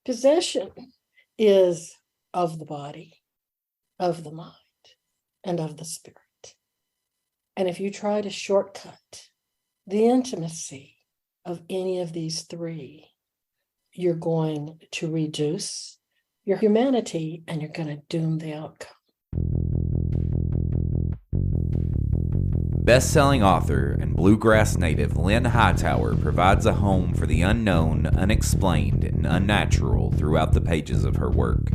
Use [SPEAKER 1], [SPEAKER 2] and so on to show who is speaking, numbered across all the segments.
[SPEAKER 1] Possession is of the body, of the mind, and of the spirit. And if you try to shortcut the intimacy of any of these three, you're going to reduce your humanity and you're going to doom the outcome.
[SPEAKER 2] Best-selling author and Bluegrass native Lynn Hightower provides a home for the unknown, unexplained, and unnatural throughout the pages of her work.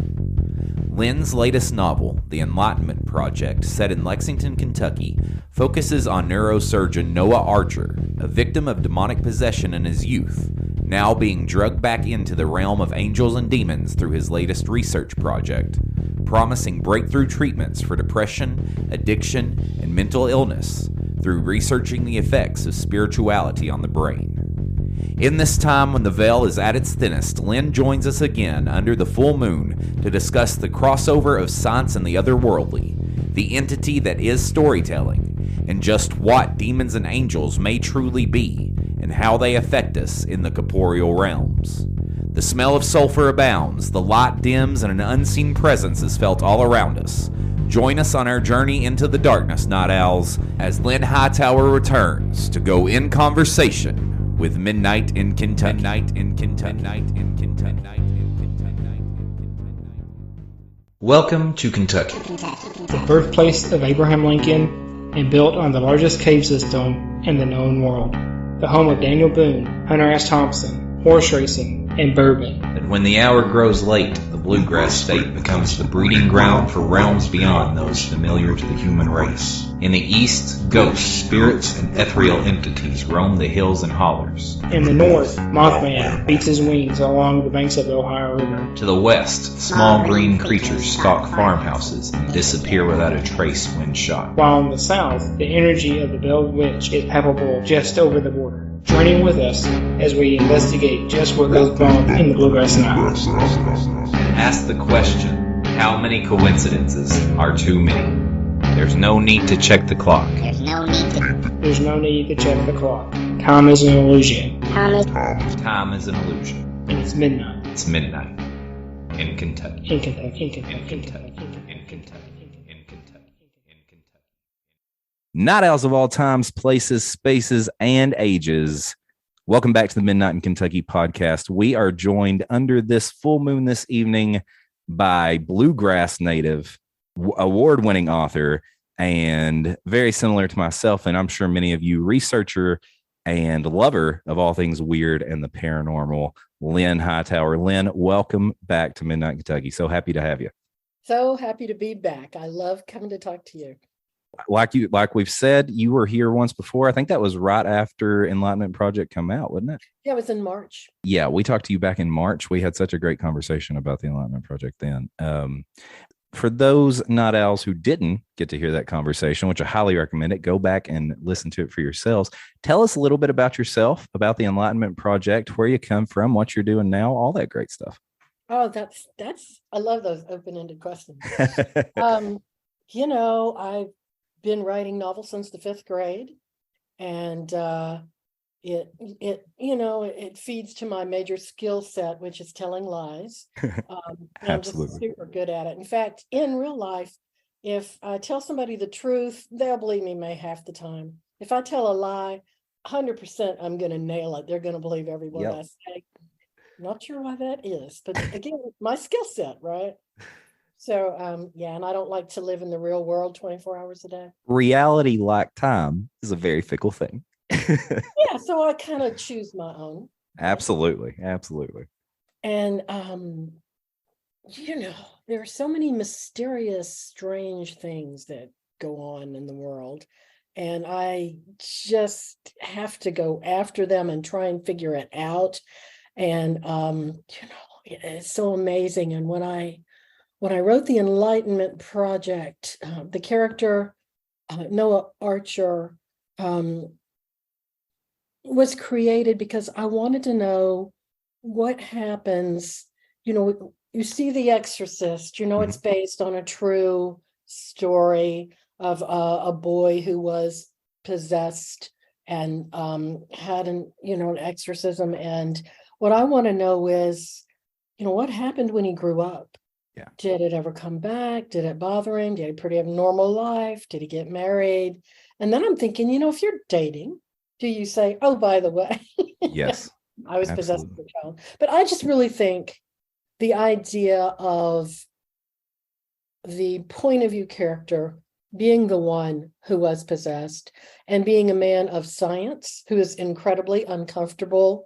[SPEAKER 2] Lynn's latest novel, The Enlightenment Project, set in Lexington, Kentucky, focuses on neurosurgeon Noah Archer, a victim of demonic possession in his youth, now being drugged back into the realm of angels and demons through his latest research project, promising breakthrough treatments for depression, addiction, and mental illness through researching the effects of spirituality on the brain. In this time when the veil is at its thinnest, Lynn joins us again under the full moon to discuss the crossover of science and the otherworldly, the entity that is storytelling, and just what demons and angels may truly be, and how they affect us in the corporeal realms. The smell of sulfur abounds, the light dims, and an unseen presence is felt all around us. Join us on our journey into the darkness, Nightowls, as Lynn Hightower returns to go in conversation with Midnight in Kentucky. Midnight in Kentucky.
[SPEAKER 3] Welcome to Kentucky, the birthplace of Abraham Lincoln and built on the largest cave system in the known world. The home of Daniel Boone, Hunter S. Thompson, horse racing, and bourbon.
[SPEAKER 4] But when the hour grows late, the Bluegrass state becomes the breeding ground for realms beyond those familiar to the human race. In the east, ghosts, spirits, and ethereal entities roam the hills and hollers.
[SPEAKER 3] In the north, Mothman beats his wings along the banks of the Ohio River.
[SPEAKER 4] To the west, small green creatures stalk farmhouses and disappear without a trace when shot.
[SPEAKER 3] While in the south, the energy of the veiled witch is palpable just over the border. Joining with us as we investigate just what goes wrong in the Bluegrass night.
[SPEAKER 4] Ask the question, how many coincidences are too many? There's no need to check the clock.
[SPEAKER 3] There's no need to check the clock. Time is an illusion.
[SPEAKER 4] Time is an illusion.
[SPEAKER 3] And it's midnight.
[SPEAKER 4] It's midnight. In Kentucky.
[SPEAKER 3] In Kentucky.
[SPEAKER 4] In Kentucky. In Kentucky.
[SPEAKER 2] Nightowls of all times, places, spaces, and ages. Welcome back to the Midnight in Kentucky podcast. We are joined under this full moon this evening by Bluegrass native, award-winning author, and very similar to myself, and I'm sure many of you, researcher and lover of all things weird and the paranormal, Lynn Hightower. Lynn, welcome back to Midnight in Kentucky. So happy to have you.
[SPEAKER 1] So happy to be back. I love coming to talk to you.
[SPEAKER 2] Like we've said, you were here once before. I think that was right after Enlightenment Project come out, wasn't it?
[SPEAKER 1] Yeah, it was in March.
[SPEAKER 2] Yeah, we talked to you back in March. We had such a great conversation about the Enlightenment Project then. For those Nightowls who didn't get to hear that conversation, which I highly recommend it, go back and listen to it for yourselves. Tell us a little bit about yourself, about the Enlightenment Project, where you come from, what you're doing now, all that great stuff.
[SPEAKER 1] Oh, that's I love those open-ended questions. I've been writing novels since the 5th grade, and it feeds to my major skill set, which is telling lies. I'm just super good at it. In fact, in real life, if I tell somebody the truth, they'll believe me half the time. If I tell a lie, 100% I'm going to nail it. They're going to believe every word I say. Not sure why that is, but again, my skill set, right? So, and I don't like to live in the real world 24 hours a day.
[SPEAKER 2] Reality, like time, is a very fickle thing.
[SPEAKER 1] Yeah, so I kind of choose my own.
[SPEAKER 2] Absolutely.
[SPEAKER 1] And, there are so many mysterious, strange things that go on in the world. And I just have to go after them and try and figure it out. And, it's so amazing. And when I wrote the Enlightenment Project, the character Noah Archer was created because I wanted to know what happens. You see The Exorcist, it's based on a true story of a boy who was possessed and had an exorcism. And what I want to know is, what happened when he grew up?
[SPEAKER 2] Yeah.
[SPEAKER 1] Did it ever come back? Did it bother him? Did he pretty have a normal life? Did he get married? And then I'm thinking, if you're dating, do you say, oh, by the way,
[SPEAKER 2] Yes,
[SPEAKER 1] I was possessed
[SPEAKER 2] absolutely.
[SPEAKER 1] as a child? But I just really think the idea of the point of view character being the one who was possessed and being a man of science who is incredibly uncomfortable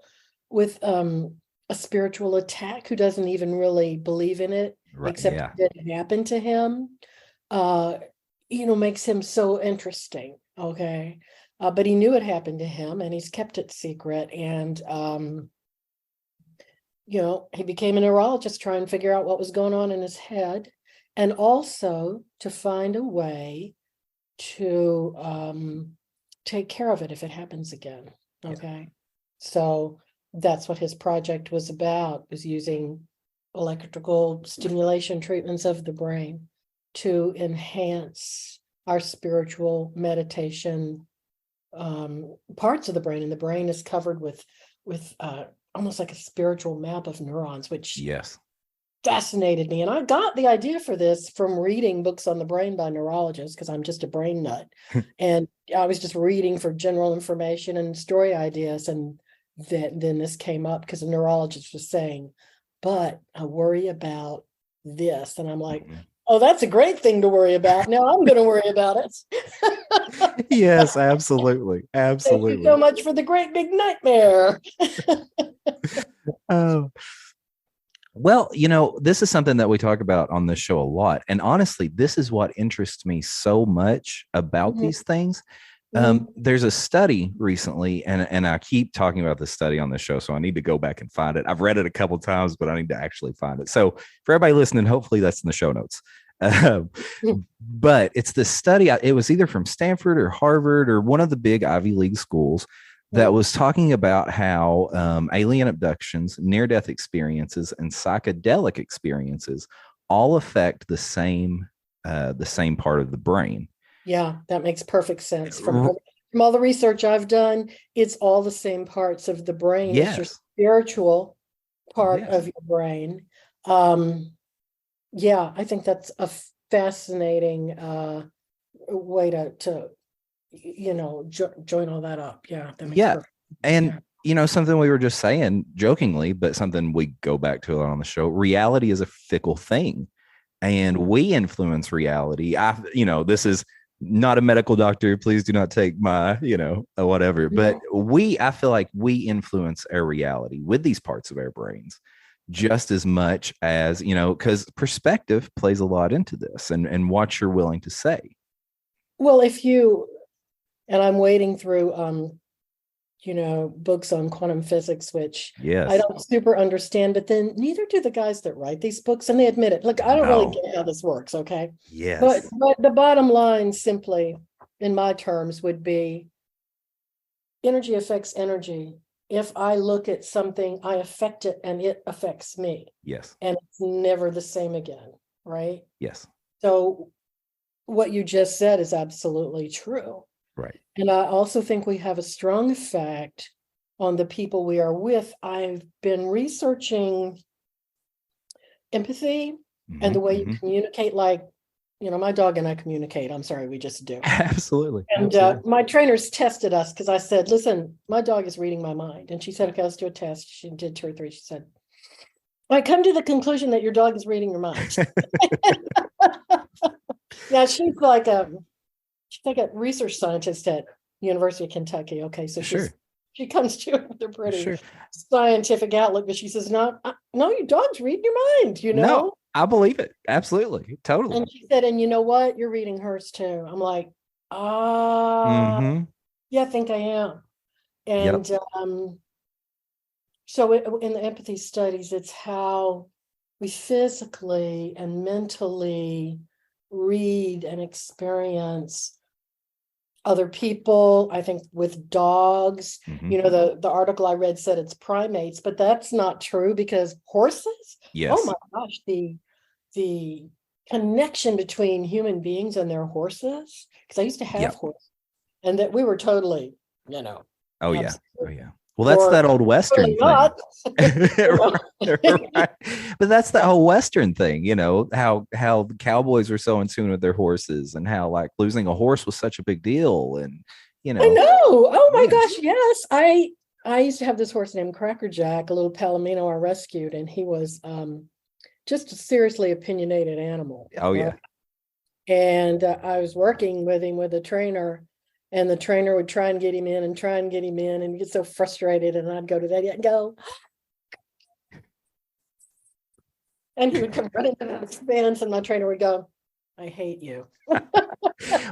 [SPEAKER 1] with a spiritual attack, who doesn't even really believe in it,
[SPEAKER 2] Right.
[SPEAKER 1] except
[SPEAKER 2] Yeah.
[SPEAKER 1] it didn't happen to him, makes him so interesting. Okay. But he knew it happened to him and he's kept it secret. And, he became a neurologist trying to figure out what was going on in his head, and also to find a way to take care of it if it happens again. Okay. Yeah. So that's what his project was about, was using electrical stimulation treatments of the brain to enhance our spiritual meditation parts of the brain. And the brain is covered with almost like a spiritual map of neurons, which
[SPEAKER 2] Yes.
[SPEAKER 1] fascinated me. And I got the idea for this from reading books on the brain by neurologists, because I'm just a brain nut. And I was just reading for general information and story ideas. And then this came up because a neurologist was saying, but I worry about this. And I'm like, oh, that's a great thing to worry about. Now I'm going to worry about it.
[SPEAKER 2] Yes, absolutely. Absolutely.
[SPEAKER 1] Thank you so much for the great big nightmare.
[SPEAKER 2] Well, this is something that we talk about on this show a lot. And honestly, this is what interests me so much about these things. There's a study recently, and I keep talking about this study on the show, so I need to go back and find it. I've read it a couple of times, but I need to actually find it. So for everybody listening, hopefully that's in the show notes. But it's the study. It was either from Stanford or Harvard or one of the big Ivy League schools that was talking about how alien abductions, near-death experiences, and psychedelic experiences all affect the same part of the brain.
[SPEAKER 1] Yeah, that makes perfect sense. From all the research I've done, it's all the same parts of the brain.
[SPEAKER 2] Yes.
[SPEAKER 1] It's your spiritual part of your brain. Yeah, I think that's a fascinating way to join all that up. Yeah, that makes perfect sense.
[SPEAKER 2] And something we were just saying jokingly, but something we go back to on the show, reality is a fickle thing, and we influence reality. This is not a medical doctor. Please do not take my, whatever. But I feel like we influence our reality with these parts of our brains just as much as, because perspective plays a lot into this and what you're willing to say.
[SPEAKER 1] Well, and I'm wading through, books on quantum physics, which I don't super understand, but then neither do the guys that write these books, and they admit it. Look, I don't really get how this works, okay?
[SPEAKER 2] Yes.
[SPEAKER 1] But the bottom line, simply, in my terms, would be energy affects energy. If I look at something, I affect it, and it affects me.
[SPEAKER 2] Yes.
[SPEAKER 1] And it's never the same again, right?
[SPEAKER 2] Yes.
[SPEAKER 1] So what you just said is absolutely true.
[SPEAKER 2] Right.
[SPEAKER 1] And I also think we have a strong effect on the people we are with. I've been researching empathy and the way you communicate, like, my dog and I communicate. I'm sorry, we just do.
[SPEAKER 2] Absolutely.
[SPEAKER 1] And my trainers tested us because I said, listen, my dog is reading my mind. And she said, okay, let's do a test. She did 2 or 3. She said, I come to the conclusion that your dog is reading your mind. Yeah, she's like a research scientist at University of Kentucky. Okay, so she comes to it with a pretty scientific outlook, but she says, no, your dog's reading your mind,
[SPEAKER 2] No, I believe it. Absolutely. Totally.
[SPEAKER 1] And she said, and you know what? You're reading hers too. I'm like, yeah, I think I am. And so in the empathy studies, it's how we physically and mentally read and experience other people. I think with dogs, the article I read said it's primates, but that's not true, because horses, oh my gosh, the connection between human beings and their horses, because I used to have horses, and that we were totally,
[SPEAKER 2] Oh yeah. Well, that's that old Western thing.
[SPEAKER 1] Not.
[SPEAKER 2] Right. But that's the whole Western thing, how the cowboys were so in tune with their horses, and how like losing a horse was such a big deal. And,
[SPEAKER 1] I know. Oh my gosh. Yes. I used to have this horse named Cracker Jack, a little Palomino I rescued, and he was just a seriously opinionated animal.
[SPEAKER 2] Oh, yeah.
[SPEAKER 1] And I was working with him with a trainer, and the trainer would try and get him in, and he'd get so frustrated, and I'd go to that and go, and he would come running to the fence, and my trainer would go, I hate you.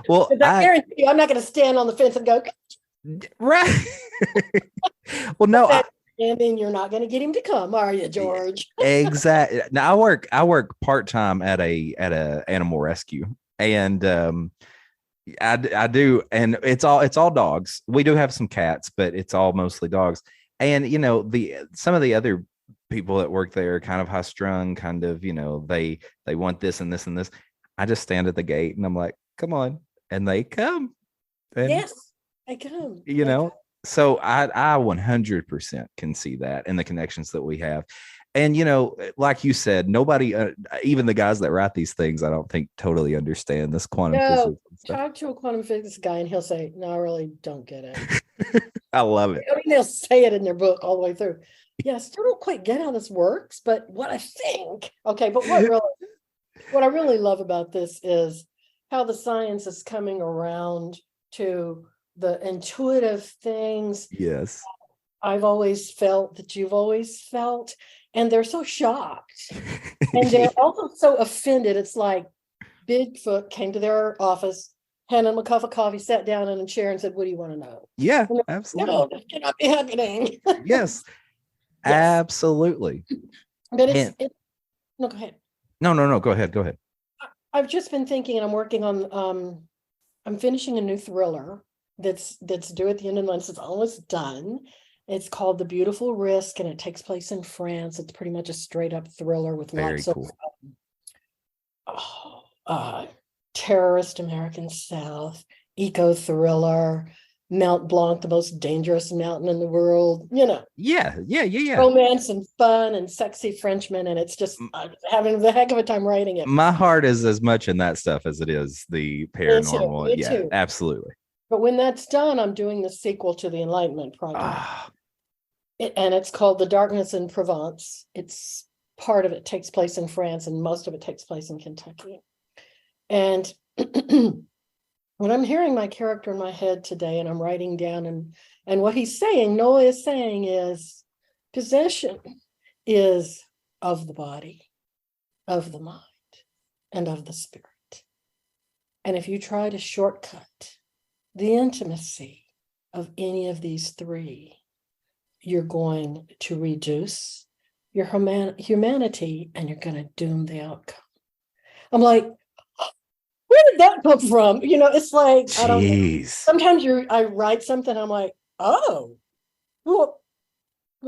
[SPEAKER 2] Well,
[SPEAKER 1] I guarantee you, I'm not going to stand on the fence and go,
[SPEAKER 2] right. Well, no,
[SPEAKER 1] and then you're not going to get him to come, are you, George?
[SPEAKER 2] Exactly. Now I work part-time at a animal rescue, and I do, and it's all dogs. We do have some cats, but it's all mostly dogs. And some of the other people that work there are kind of high strung, kind of, they want this and this and this. I just stand at the gate and I'm like, come on, and they come. And,
[SPEAKER 1] yes, they come.
[SPEAKER 2] So I 100% can see that in the connections that we have. And, like you said, nobody, even the guys that write these things, I don't think totally understand this quantum physics.
[SPEAKER 1] Talk to a quantum physics guy and he'll say, no, I really don't get it.
[SPEAKER 2] I love it.
[SPEAKER 1] I mean, they'll say it in their book all the way through. Yeah, I still don't quite get how this works, but what I think, okay, but what I really love about this is how the science is coming around to the intuitive things.
[SPEAKER 2] Yes.
[SPEAKER 1] I've always felt that you've always felt, and they're so shocked. And they're also so offended. It's like Bigfoot came to their office, handed them a cup of coffee, sat down in a chair and said, what do you want to know?
[SPEAKER 2] Yeah, absolutely.
[SPEAKER 1] No, that cannot be happening.
[SPEAKER 2] Yes, absolutely.
[SPEAKER 1] But no, go ahead.
[SPEAKER 2] No, go ahead.
[SPEAKER 1] I've just been thinking, and I'm working on, I'm finishing a new thriller that's due at the end of the month. It's almost done. It's called The Beautiful Risk, and it takes place in France. It's pretty much a straight up thriller with lots of terrorist American South, eco thriller, Mount Blanc, the most dangerous mountain in the world,
[SPEAKER 2] Yeah.
[SPEAKER 1] Romance and fun and sexy Frenchmen. And it's just having the heck of a time writing it.
[SPEAKER 2] My heart is as much in that stuff as it is the paranormal.
[SPEAKER 1] Me too.
[SPEAKER 2] Absolutely.
[SPEAKER 1] But when that's done, I'm doing the sequel to the Enlightenment Project. And it's called The Darkness in Provence. It's part of it takes place in France, and most of it takes place in Kentucky. And when I'm hearing my character in my head today, and I'm writing down, and what he's saying, Noah is saying, is possession is of the body, of the mind, and of the spirit. And if you try to shortcut the intimacy of any of these three, you're going to reduce your humanity, and you're going to doom the outcome. I'm like, where did that come from? It's like,
[SPEAKER 2] Jeez.
[SPEAKER 1] I don't know. Sometimes I write something, I'm like, oh, well,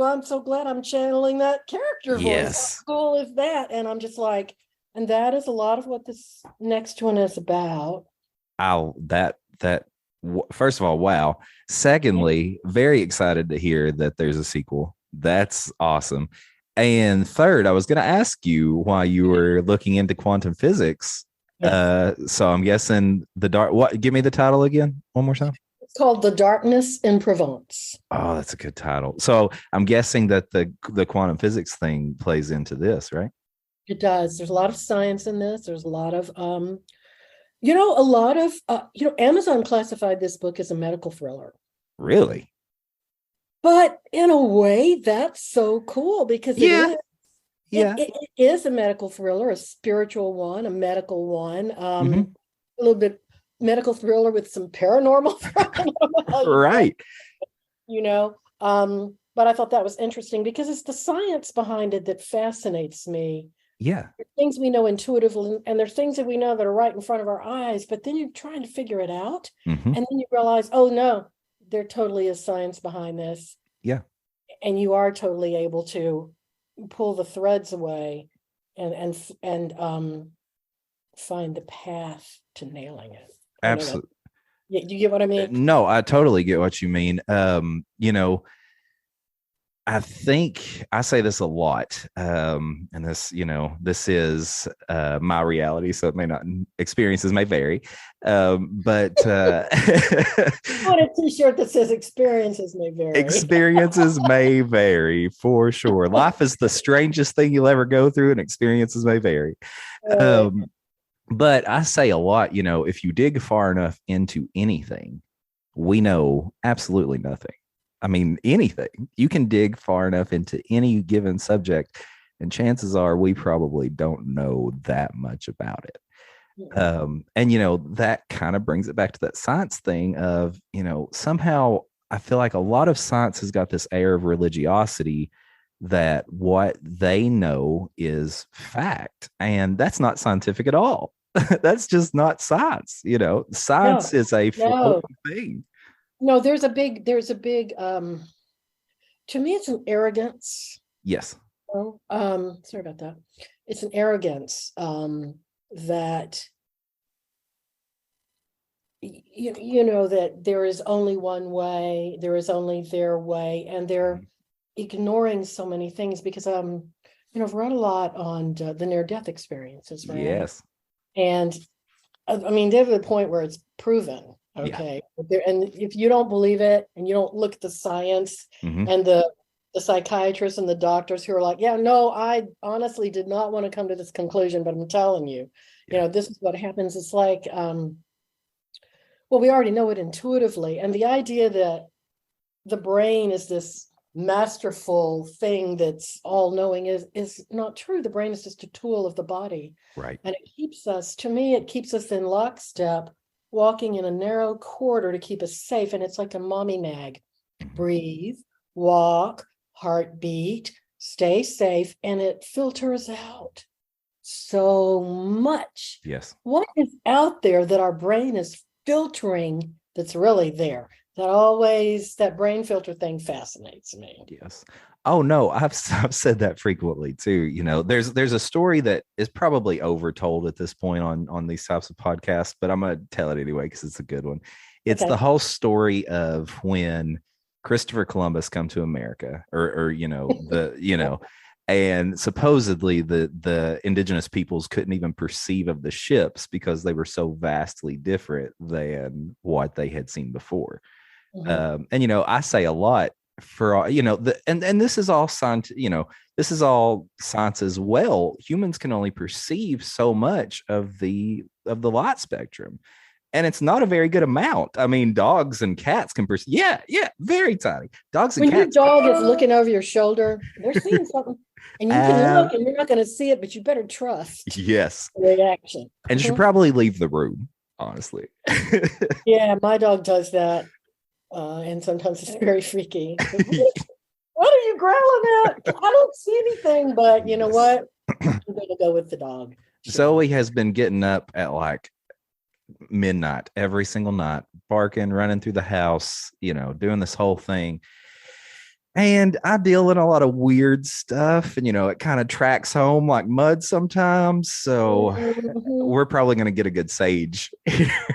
[SPEAKER 1] I'm so glad I'm channeling that character voice.
[SPEAKER 2] Yes.
[SPEAKER 1] How cool is that? And I'm just like, and that is a lot of what this next one is about.
[SPEAKER 2] First of all, wow. Secondly, very excited to hear that there's a sequel. That's awesome. And third, I was going to ask you why you were looking into quantum physics. Yes. So I'm guessing give me the title again one more time.
[SPEAKER 1] It's called The Darkness in Provence.
[SPEAKER 2] Oh, that's a good title. So I'm guessing that the quantum physics thing plays into this, right?
[SPEAKER 1] It does. There's a lot of science in this. There's a lot of Amazon classified this book as a medical thriller.
[SPEAKER 2] Really?
[SPEAKER 1] But in a way, that's so cool because it is a medical thriller, a spiritual one, a medical one, a little bit medical thriller with some paranormal.
[SPEAKER 2] Right.
[SPEAKER 1] But I thought that was interesting because it's the science behind it that fascinates me.
[SPEAKER 2] Yeah.
[SPEAKER 1] There's things we know intuitively, and there's things that we know that are right in front of our eyes, but then you're trying to figure it out.
[SPEAKER 2] Mm-hmm.
[SPEAKER 1] And then you realize, oh no, there totally is science behind this.
[SPEAKER 2] Yeah.
[SPEAKER 1] And you are totally able to pull the threads away and find the path to nailing it.
[SPEAKER 2] Absolutely.
[SPEAKER 1] You get what I mean?
[SPEAKER 2] No, I totally get what you mean. I think I say this a lot, and this, this is my reality, so it may not, experiences may vary, but
[SPEAKER 1] want a T-shirt that says "experiences may vary."
[SPEAKER 2] Experiences may vary for sure. Life is the strangest thing you'll ever go through, and experiences may vary. But I say a lot, if you dig far enough into anything, we know absolutely nothing. I mean, anything. You can dig far enough into any given subject, and chances are we probably don't know that much about it. And that kind of brings it back to that science thing of, somehow I feel like a lot of science has got this air of religiosity that what they know is fact, and that's not scientific at all. That's just not science. Science is a flowing thing.
[SPEAKER 1] No, there's a big, to me, it's an arrogance.
[SPEAKER 2] Yes.
[SPEAKER 1] Sorry about that. It's an arrogance that, that there is only one way, there is only their way, and they're ignoring so many things because, I've read a lot on the near-death experiences, right?
[SPEAKER 2] Yes.
[SPEAKER 1] And I mean, they're to the point where it's proven. Okay. Yeah. And if you don't believe it and you don't look at the science and the psychiatrists and the doctors who are like, yeah, no, I honestly did not want to come to this conclusion, but I'm telling you, this is what happens. It's like, well, we already know it intuitively. And the idea that the brain is this masterful thing that's all knowing is not true. The brain is just a tool of the body.
[SPEAKER 2] Right.
[SPEAKER 1] And it keeps us in lockstep, walking in a narrow corridor to keep us safe. And it's like a mommy mag. Breathe, walk, heartbeat, stay safe, and it filters out so much.
[SPEAKER 2] Yes.
[SPEAKER 1] What is out there that our brain is filtering that's really there? That brain filter thing fascinates me.
[SPEAKER 2] Yes. Oh no, I've said that frequently too. There's a story that is probably overtold at this point on these types of podcasts, but I'm going to tell it anyway because it's a good one. It's the whole story of when Christopher Columbus come to America, and supposedly the indigenous peoples couldn't even perceive of the ships because they were so vastly different than what they had seen before. And I say a lot for and this is all science. This is all science as well. Humans can only perceive so much of the light spectrum, and it's not a very good amount. I mean, dogs and cats can perceive. Yeah, very tiny. Dogs and cats.
[SPEAKER 1] When your dog is looking over your shoulder, they're seeing something, and you can look, and you're not going to see it, but you better trust.
[SPEAKER 2] Yes.
[SPEAKER 1] The reaction.
[SPEAKER 2] And you should probably leave the room, honestly.
[SPEAKER 1] Yeah, my dog does that. And sometimes it's very freaky. What are you growling at? I don't see anything, but you know what? I'm going to go with the dog.
[SPEAKER 2] Zoe has been getting up at like midnight every single night, barking, running through the house, doing this whole thing. And I deal in a lot of weird stuff, and it kind of tracks home like mud sometimes. So we're probably going to get a good sage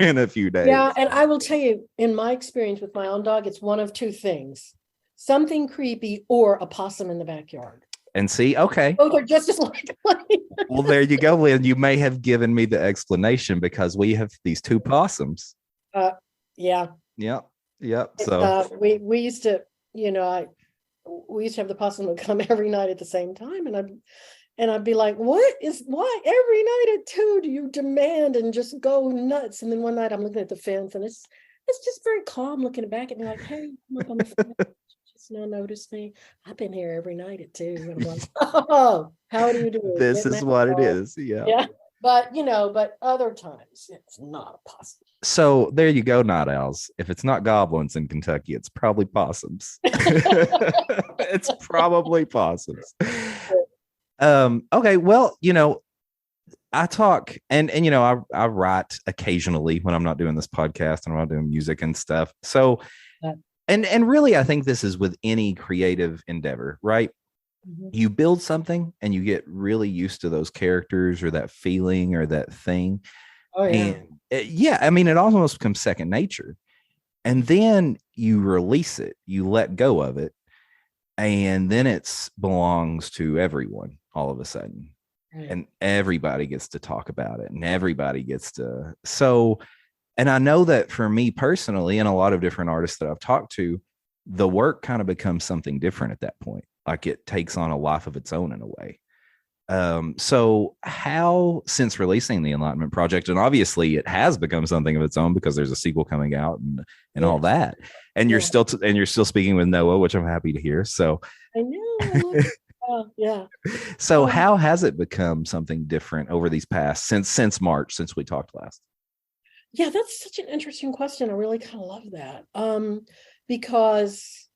[SPEAKER 2] in a few days.
[SPEAKER 1] Yeah, and I will tell you, in my experience with my own dog, it's one of two things: something creepy or a possum in the backyard.
[SPEAKER 2] And see, okay,
[SPEAKER 1] both are just as likely.
[SPEAKER 2] Well, there you go, Lynn. You may have given me the explanation because we have these two possums.
[SPEAKER 1] Yeah.
[SPEAKER 2] Yep. So
[SPEAKER 1] we used to, we used to have the possum would come every night at the same time, and I'd be like, why every night at 2 do you demand and just go nuts? And then one night I'm looking at the fence, and it's just very calm, looking back at me like, hey, I'm up on the fence. Just now noticed me. I've been here every night at 2. And I'm like, oh, how do you do it?
[SPEAKER 2] This is what it is. Yeah.
[SPEAKER 1] But but other times it's not a possum.
[SPEAKER 2] So there you go, Nightowls. If it's not goblins in Kentucky, it's probably possums. It's probably possums. Okay, well, I talk and I write occasionally when I'm not doing this podcast and I'm not doing music and stuff. So and really I think this is with any creative endeavor, right? Mm-hmm. You build something and you get really used to those characters or that feeling or that thing.
[SPEAKER 1] Oh, yeah.
[SPEAKER 2] And it almost becomes second nature. And then you release it, you let go of it. And then it belongs to everyone all of a sudden. Right. And everybody gets to talk about it, and everybody gets to. So, and I know that for me personally, and a lot of different artists that I've talked to, the work kind of becomes something different at that point. Like it takes on a life of its own in a way. So how, since releasing the Enlightenment Project, and obviously it has become something of its own because there's a sequel coming out and all that, and you're still speaking with Noah, which I'm happy to hear. So
[SPEAKER 1] I know. Yeah.
[SPEAKER 2] So how has it become something different over these past since March, since we talked last?
[SPEAKER 1] Yeah, that's such an interesting question. I really kind of love that. Because,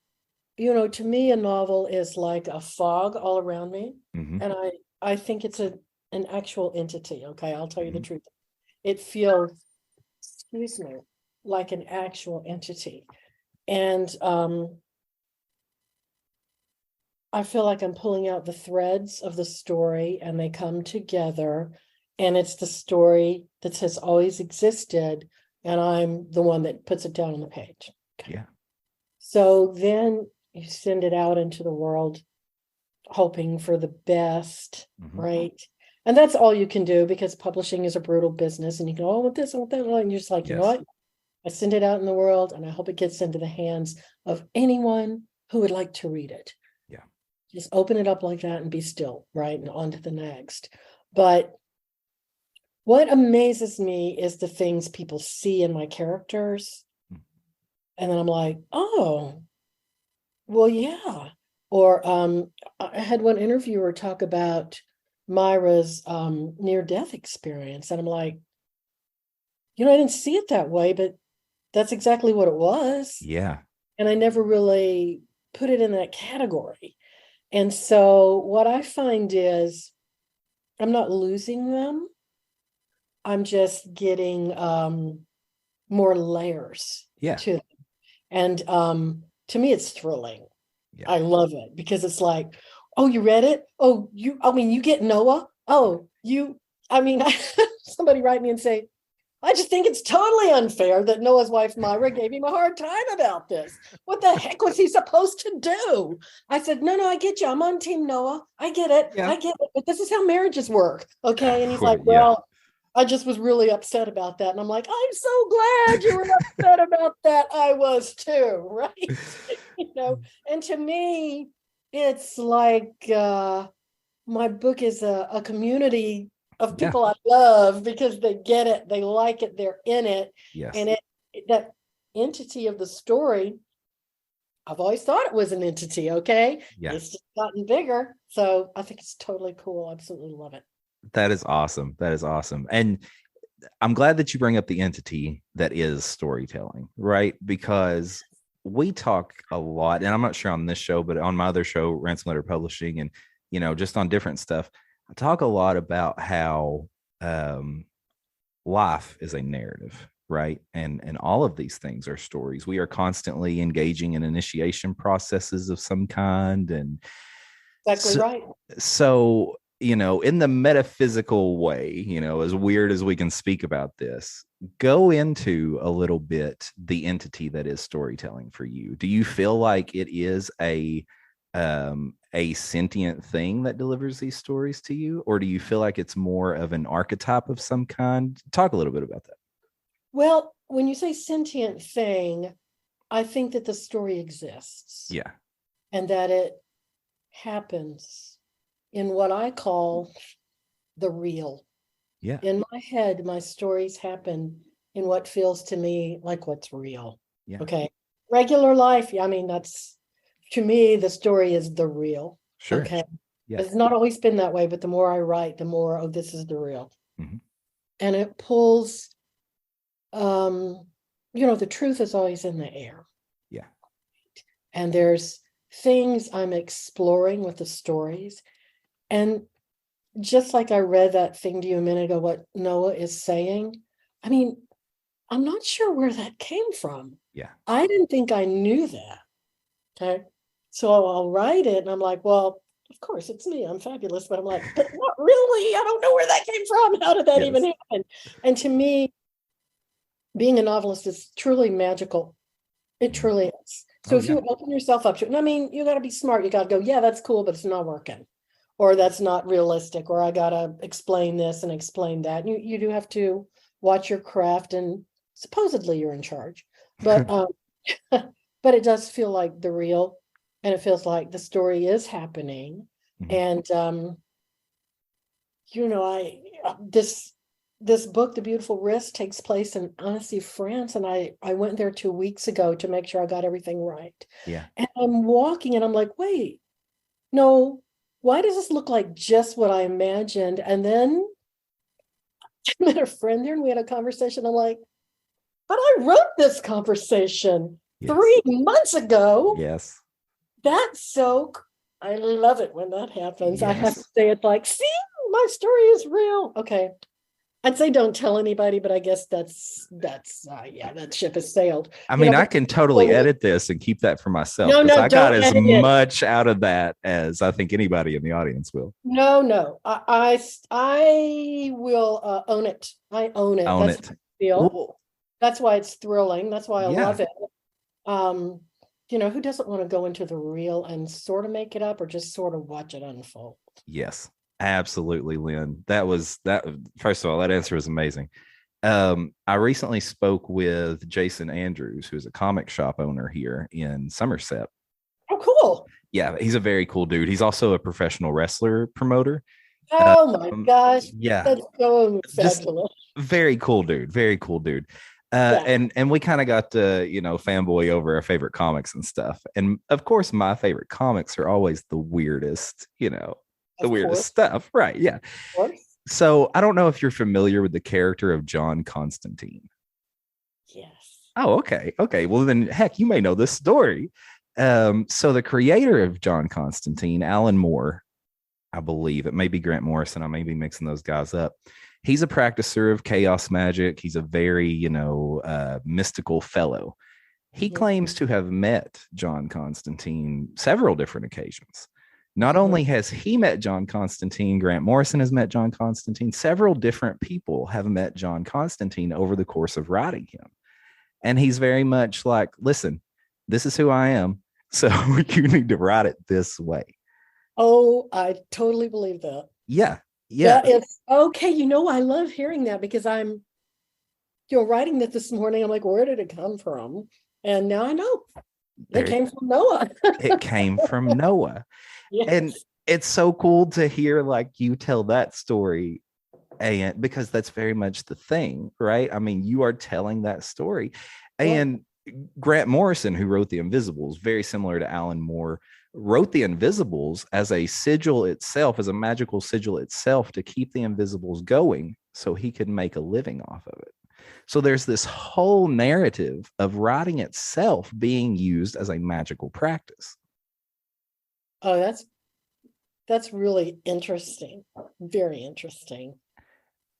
[SPEAKER 1] to me, a novel is like a fog all around me. Mm-hmm. And I think it's an actual entity. Okay, I'll tell you the truth. It feels, like an actual entity. And I feel like I'm pulling out the threads of the story, and they come together, and it's the story that has always existed, and I'm the one that puts it down on the page.
[SPEAKER 2] Okay. Yeah.
[SPEAKER 1] So then you send it out into the world, hoping for the best, right? And that's all you can do, because publishing is a brutal business, and you go, I want this, I want that, and you're just like, you know what? I send it out in the world, and I hope it gets into the hands of anyone who would like to read it.
[SPEAKER 2] Yeah.
[SPEAKER 1] Just open it up like that and be still, right? And on to the next. But what amazes me is the things people see in my characters. And then I'm like, oh, well, yeah. Or I had one interviewer talk about Myra's near-death experience. And I'm like, I didn't see it that way, but that's exactly what it was.
[SPEAKER 2] Yeah.
[SPEAKER 1] And I never really put it in that category. And so what I find is I'm not losing them. I'm just getting more layers to them. And to me, it's thrilling. Yeah. I love it, because it's like, oh, you read it? Oh, you get Noah? Oh, somebody write me and say, I just think it's totally unfair that Noah's wife, Myra, gave him a hard time about this. What the heck was he supposed to do? I said, no, I get you. I'm on Team Noah. I get it. Yeah. I get it. But this is how marriages work. Okay. And he's like, well, I just was really upset about that. And I'm like, I'm so glad you were upset about that. I was too. Right. And to me, it's like my book is a community of people I love, because they get it, they like it, they're in it.
[SPEAKER 2] Yes.
[SPEAKER 1] And that entity of the story, I've always thought it was an entity, okay?
[SPEAKER 2] Yeah.
[SPEAKER 1] It's just gotten bigger. So I think it's totally cool. I absolutely love it.
[SPEAKER 2] That is awesome. That is awesome. And I'm glad that you bring up the entity that is storytelling, right? Because we talk a lot, and I'm not sure on this show, but on my other show, Ransom Letter Publishing, and, just on different stuff, I talk a lot about how life is a narrative, right? And all of these things are stories. We are constantly engaging in initiation processes of some kind. And
[SPEAKER 1] exactly right.
[SPEAKER 2] So, in the metaphysical way, as weird as we can speak about this, go into a little bit the entity that is storytelling for you. Do you feel like it is a sentient thing that delivers these stories to you, or do you feel like it's more of an archetype of some kind? Talk a little bit about that.
[SPEAKER 1] Well, when you say sentient thing, I think that the story exists.
[SPEAKER 2] Yeah.
[SPEAKER 1] And that it happens in what I call the real.
[SPEAKER 2] Yeah.
[SPEAKER 1] In my head, my stories happen in what feels to me like what's real.
[SPEAKER 2] Yeah.
[SPEAKER 1] Okay. Regular life. That's, to me, the story is the real.
[SPEAKER 2] Sure.
[SPEAKER 1] Okay.
[SPEAKER 2] Yeah.
[SPEAKER 1] It's not always been that way, but the more I write, the more, this is the real.
[SPEAKER 2] Mm-hmm.
[SPEAKER 1] And it pulls, the truth is always in the air.
[SPEAKER 2] Yeah.
[SPEAKER 1] And there's things I'm exploring with the stories. And just like I read that thing to you a minute ago, what Noah is saying, I'm not sure where that came from.
[SPEAKER 2] Yeah.
[SPEAKER 1] I didn't think I knew that. Okay. So I'll write it and I'm like, well, of course it's me. I'm fabulous. But I'm like, but not really. I don't know where that came from. How did that even happen? And to me, being a novelist is truly magical. It truly is. So if you open yourself up to it, and I mean, you got to be smart. You got to go, yeah, that's cool, but it's not working, or that's not realistic, or I got to explain this and explain that. You do have to watch your craft, and supposedly you're in charge, but but it does feel like the real, and it feels like the story is happening. And this book, The Beautiful Risk, takes place in Annecy, France, and I went there 2 weeks ago to make sure I got everything right.
[SPEAKER 2] Yeah.
[SPEAKER 1] And I'm walking and I'm like, wait, no, why does this look like just what I imagined? And then I met a friend there and we had a conversation. I'm like, but I wrote this conversation 3 months ago.
[SPEAKER 2] Yes.
[SPEAKER 1] That's so, I love it when that happens.
[SPEAKER 2] Yes.
[SPEAKER 1] I have to say, it's like, see, my story is real. Okay. I'd say don't tell anybody, but I guess that's that ship has sailed.
[SPEAKER 2] I mean, I can totally edit this and keep that for myself.
[SPEAKER 1] No,
[SPEAKER 2] I got as much
[SPEAKER 1] it
[SPEAKER 2] out of that as I think anybody in the audience will.
[SPEAKER 1] No, I will own it. I own it.
[SPEAKER 2] Own
[SPEAKER 1] that's
[SPEAKER 2] it.
[SPEAKER 1] Feel. That's why it's thrilling. That's why I love it. Who doesn't want to go into the real and sort of make it up, or just sort of watch it unfold?
[SPEAKER 2] Yes. Absolutely, Lynn. That. First of all, that answer was amazing. I recently spoke with Jason Andrews, who's a comic shop owner here in Somerset.
[SPEAKER 1] Oh, cool.
[SPEAKER 2] Yeah, he's a very cool dude. He's also a professional wrestler promoter.
[SPEAKER 1] Oh my gosh.
[SPEAKER 2] Yeah.
[SPEAKER 1] That's so fabulous.
[SPEAKER 2] Very cool dude. Very cool dude. And we kind of got to, fanboy over our favorite comics and stuff. And of course, my favorite comics are always the weirdest, the weirdest stuff. Right. Yeah. So I don't know if you're familiar with the character of John Constantine.
[SPEAKER 1] Yes.
[SPEAKER 2] Oh, okay. Okay. Well, then, heck, you may know this story. So the creator of John Constantine, Alan Moore, I believe, it may be Grant Morrison. I may be mixing those guys up. He's a practicer of chaos magic. He's a very, mystical fellow. He claims to have met John Constantine several different occasions. Not only has he met John Constantine, Grant Morrison has met John Constantine. Several different people have met John Constantine over the course of writing him. And he's very much like, listen, this is who I am. So you need to write it this way.
[SPEAKER 1] Oh, I totally believe that.
[SPEAKER 2] Yeah. Yeah.
[SPEAKER 1] It's okay. I love hearing that, because I'm, writing that this morning. I'm like, where did it come from? And now I know it came from Noah.
[SPEAKER 2] It came from Noah. Yes. And it's so cool to hear you tell that story, and because that's very much the thing, right? I mean, you are telling that story. Yeah. And Grant Morrison, who wrote The Invisibles, very similar to Alan Moore, wrote The Invisibles as a sigil itself, as a magical sigil itself, to keep The Invisibles going so he could make a living off of it. So there's this whole narrative of writing itself being used as a magical practice.
[SPEAKER 1] Oh, that's really interesting. Very interesting.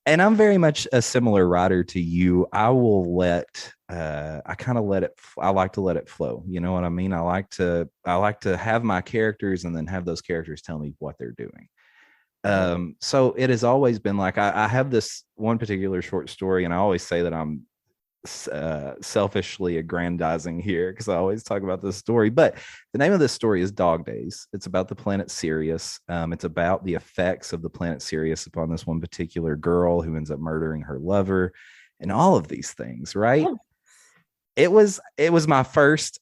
[SPEAKER 2] And I'm very much a similar writer to you. I will I like to let it flow. You know what I mean? I like to have my characters and then have those characters tell me what they're doing. So it has always been like, I have this one particular short story, and I always say that I'm selfishly aggrandizing here because I always talk about this story, but the name of this story is Dog Days. It's about the planet Sirius. It's about the effects of the planet Sirius upon this one particular girl who ends up murdering her lover and all of these things, right? Oh. It was my first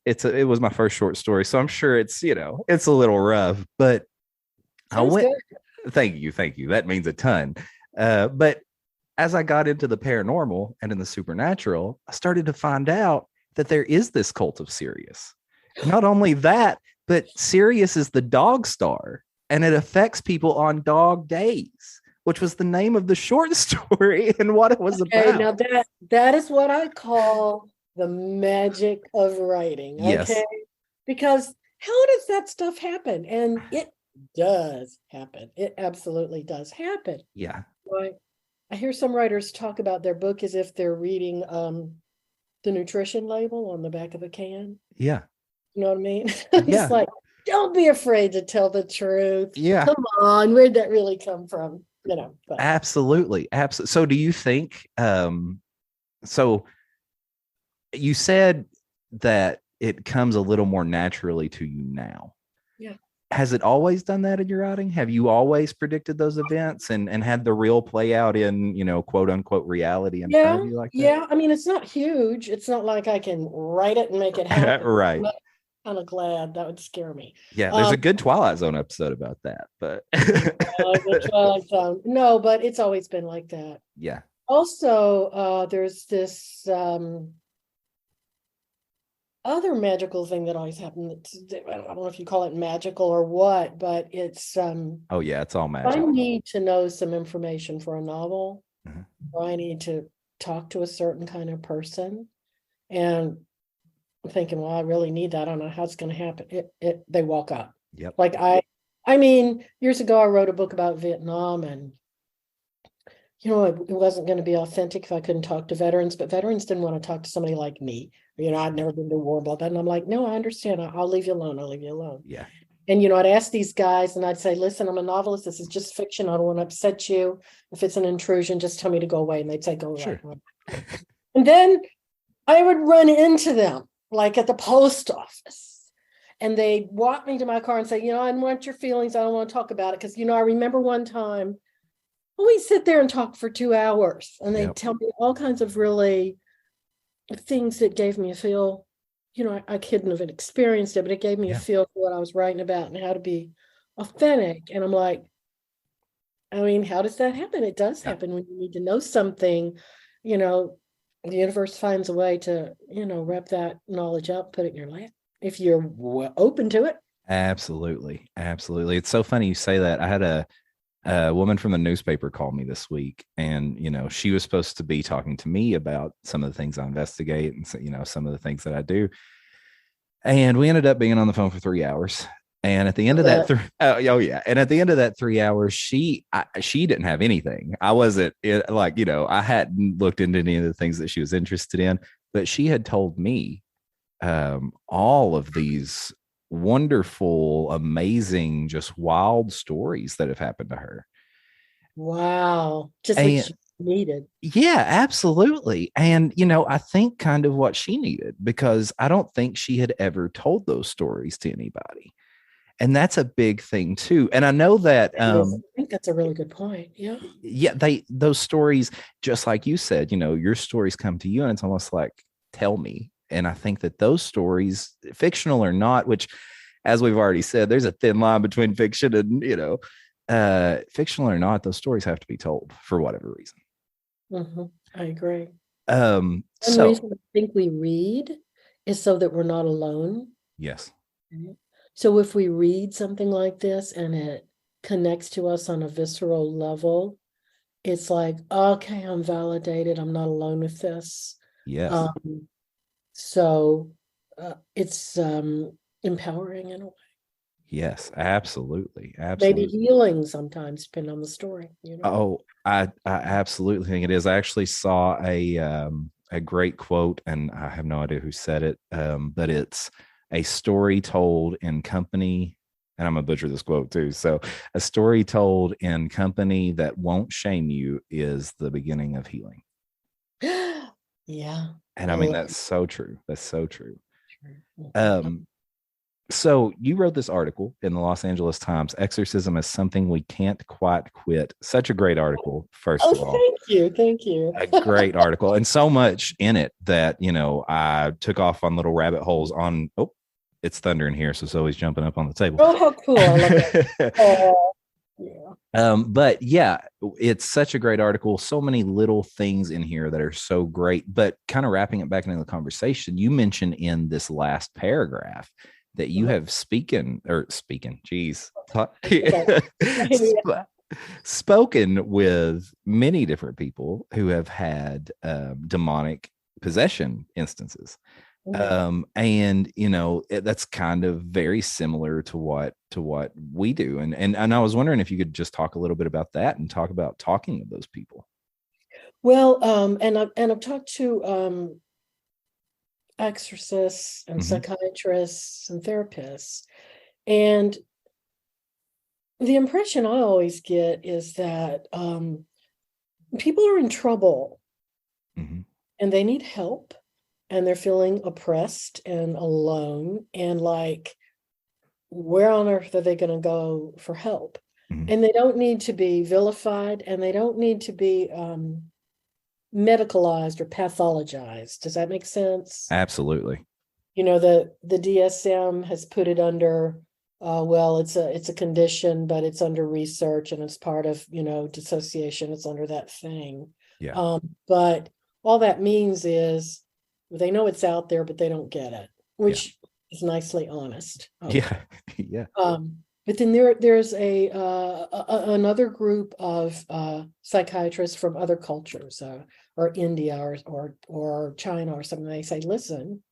[SPEAKER 2] short story, so I'm sure it's a little rough, but Thank you. That means a ton. But as I got into the paranormal and in the supernatural, I started to find out that there is this cult of Sirius. Not only that, but Sirius is the dog star, and it affects people on dog days, which was the name of the short story and what it was about.
[SPEAKER 1] Now that is what I call the magic of writing. Okay. Yes. Because how does that stuff happen? And it does happen. It absolutely does happen.
[SPEAKER 2] Yeah.
[SPEAKER 1] Right. I hear some writers talk about their book as if they're reading the nutrition label on the back of a can.
[SPEAKER 2] Yeah.
[SPEAKER 1] You know what I mean? It's like, don't be afraid to tell the truth.
[SPEAKER 2] Yeah.
[SPEAKER 1] Come on, where'd that really come from? But.
[SPEAKER 2] Absolutely. So do you think, so you said that it comes a little more naturally to you now.
[SPEAKER 1] Yeah.
[SPEAKER 2] Has it always done that in your writing? Have you always predicted those events and had the real play out in, quote unquote reality in front of you like that?
[SPEAKER 1] Yeah. I mean, it's not huge. It's not like I can write it and make it happen.
[SPEAKER 2] Right.
[SPEAKER 1] I'm kind of glad. That would scare me.
[SPEAKER 2] Yeah, there's a good Twilight Zone episode about that, but
[SPEAKER 1] the Twilight Zone. No, but it's always been like that.
[SPEAKER 2] Yeah.
[SPEAKER 1] Also, there's this other magical thing that always happens. I don't know if you call it magical or what, but it's
[SPEAKER 2] oh yeah, it's all
[SPEAKER 1] I
[SPEAKER 2] magic.
[SPEAKER 1] need to know some information for a novel, or I need to talk to a certain kind of person, and I'm thinking, well, I really need that. I don't know how it's going to happen. They walk up.
[SPEAKER 2] Yep.
[SPEAKER 1] Like I mean, years ago I wrote a book about Vietnam, and it wasn't going to be authentic if I couldn't talk to veterans, but veterans didn't want to talk to somebody like me. I'd never been to war, blah, blah. And I'm like, no, I understand. I'll leave you alone. I'll leave you alone.
[SPEAKER 2] Yeah.
[SPEAKER 1] And, I'd ask these guys and I'd say, listen, I'm a novelist. This is just fiction. I don't want to upset you. If it's an intrusion, just tell me to go away. And they'd say, go away. Sure. And then I would run into them, like at the post office. And they'd walk me to my car and say, I don't want your feelings. I don't want to talk about it. Because, I remember one time, we sit there and talk for 2 hours. And they'd tell me all kinds of really things that gave me a feel. I couldn't have experienced it, but it gave me a feel for what I was writing about and how to be authentic. And I'm like, how does that happen? It does happen when you need to know something. The universe finds a way to, wrap that knowledge up, put it in your lap if you're open to it.
[SPEAKER 2] Absolutely. Absolutely. It's so funny you say that. I had a woman from the newspaper called me this week, and she was supposed to be talking to me about some of the things I investigate and some of the things that I do, and we ended up being on the phone for 3 hours. And at the end of that, and at the end of that 3 hours, she didn't have anything. I wasn't I hadn't looked into any of the things that she was interested in, but she had told me all of these wonderful, amazing, just wild stories that have happened to her.
[SPEAKER 1] Wow. Just like she needed.
[SPEAKER 2] Yeah, absolutely. And, I think kind of what she needed, because I don't think she had ever told those stories to anybody. And that's a big thing too. And I know that
[SPEAKER 1] I think that's a really good point. Yeah.
[SPEAKER 2] Yeah, those stories, just like you said, your stories come to you and it's almost like, tell me. And I think that those stories, fictional or not, which, as we've already said, there's a thin line between fiction and, fictional or not, those stories have to be told for whatever reason.
[SPEAKER 1] Mm-hmm. I agree.
[SPEAKER 2] One
[SPEAKER 1] reason I think we read is so that we're not alone.
[SPEAKER 2] Yes.
[SPEAKER 1] So if we read something like this and it connects to us on a visceral level, it's like, okay, I'm validated. I'm not alone with this.
[SPEAKER 2] Yes.
[SPEAKER 1] So it's empowering in a way.
[SPEAKER 2] Yes, absolutely.
[SPEAKER 1] Maybe healing sometimes, depending on the story.
[SPEAKER 2] Oh, I absolutely think it is. I actually saw a great quote, and I have no idea who said it, but it's a story told in company, and I'm gonna butcher this quote too. So, a story told in company that won't shame you is the beginning of healing.
[SPEAKER 1] Yeah.
[SPEAKER 2] And that's so true. That's so true. So you wrote this article in the Los Angeles Times, Exorcism is Something We Can't Quite Quit. Such a great article, first of all.
[SPEAKER 1] Thank you.
[SPEAKER 2] A great article, and so much in it that, I took off on little rabbit holes on, it's thunder in here, so Zoe's jumping up on the table.
[SPEAKER 1] Oh, how cool. I love it. Yeah.
[SPEAKER 2] But yeah, it's such a great article. So many little things in here that are so great, but kind of wrapping it back into the conversation, you mentioned in this last paragraph that you have spoken with many different people who have had demonic possession instances. And that's kind of very similar to what we do. And I was wondering if you could just talk a little bit about that and talk about talking with those people.
[SPEAKER 1] Well, and I've talked to exorcists and psychiatrists and therapists, and the impression I always get is that people are in trouble and they need help. and they're feeling oppressed and alone, and like, where on earth are they going to go for help? And they don't need to be vilified, and they don't need to be medicalized or pathologized. Does that make sense?
[SPEAKER 2] Absolutely.
[SPEAKER 1] You know, the DSM has put it under, well, it's a condition, but it's under research, and it's part of, you know, dissociation. It's under that thing.
[SPEAKER 2] Yeah.
[SPEAKER 1] But all that means is they know it's out there, but they don't get it, which is nicely honest.
[SPEAKER 2] Yeah. Yeah.
[SPEAKER 1] But then there's another group of psychiatrists from other cultures, or India or China or something. They say, listen,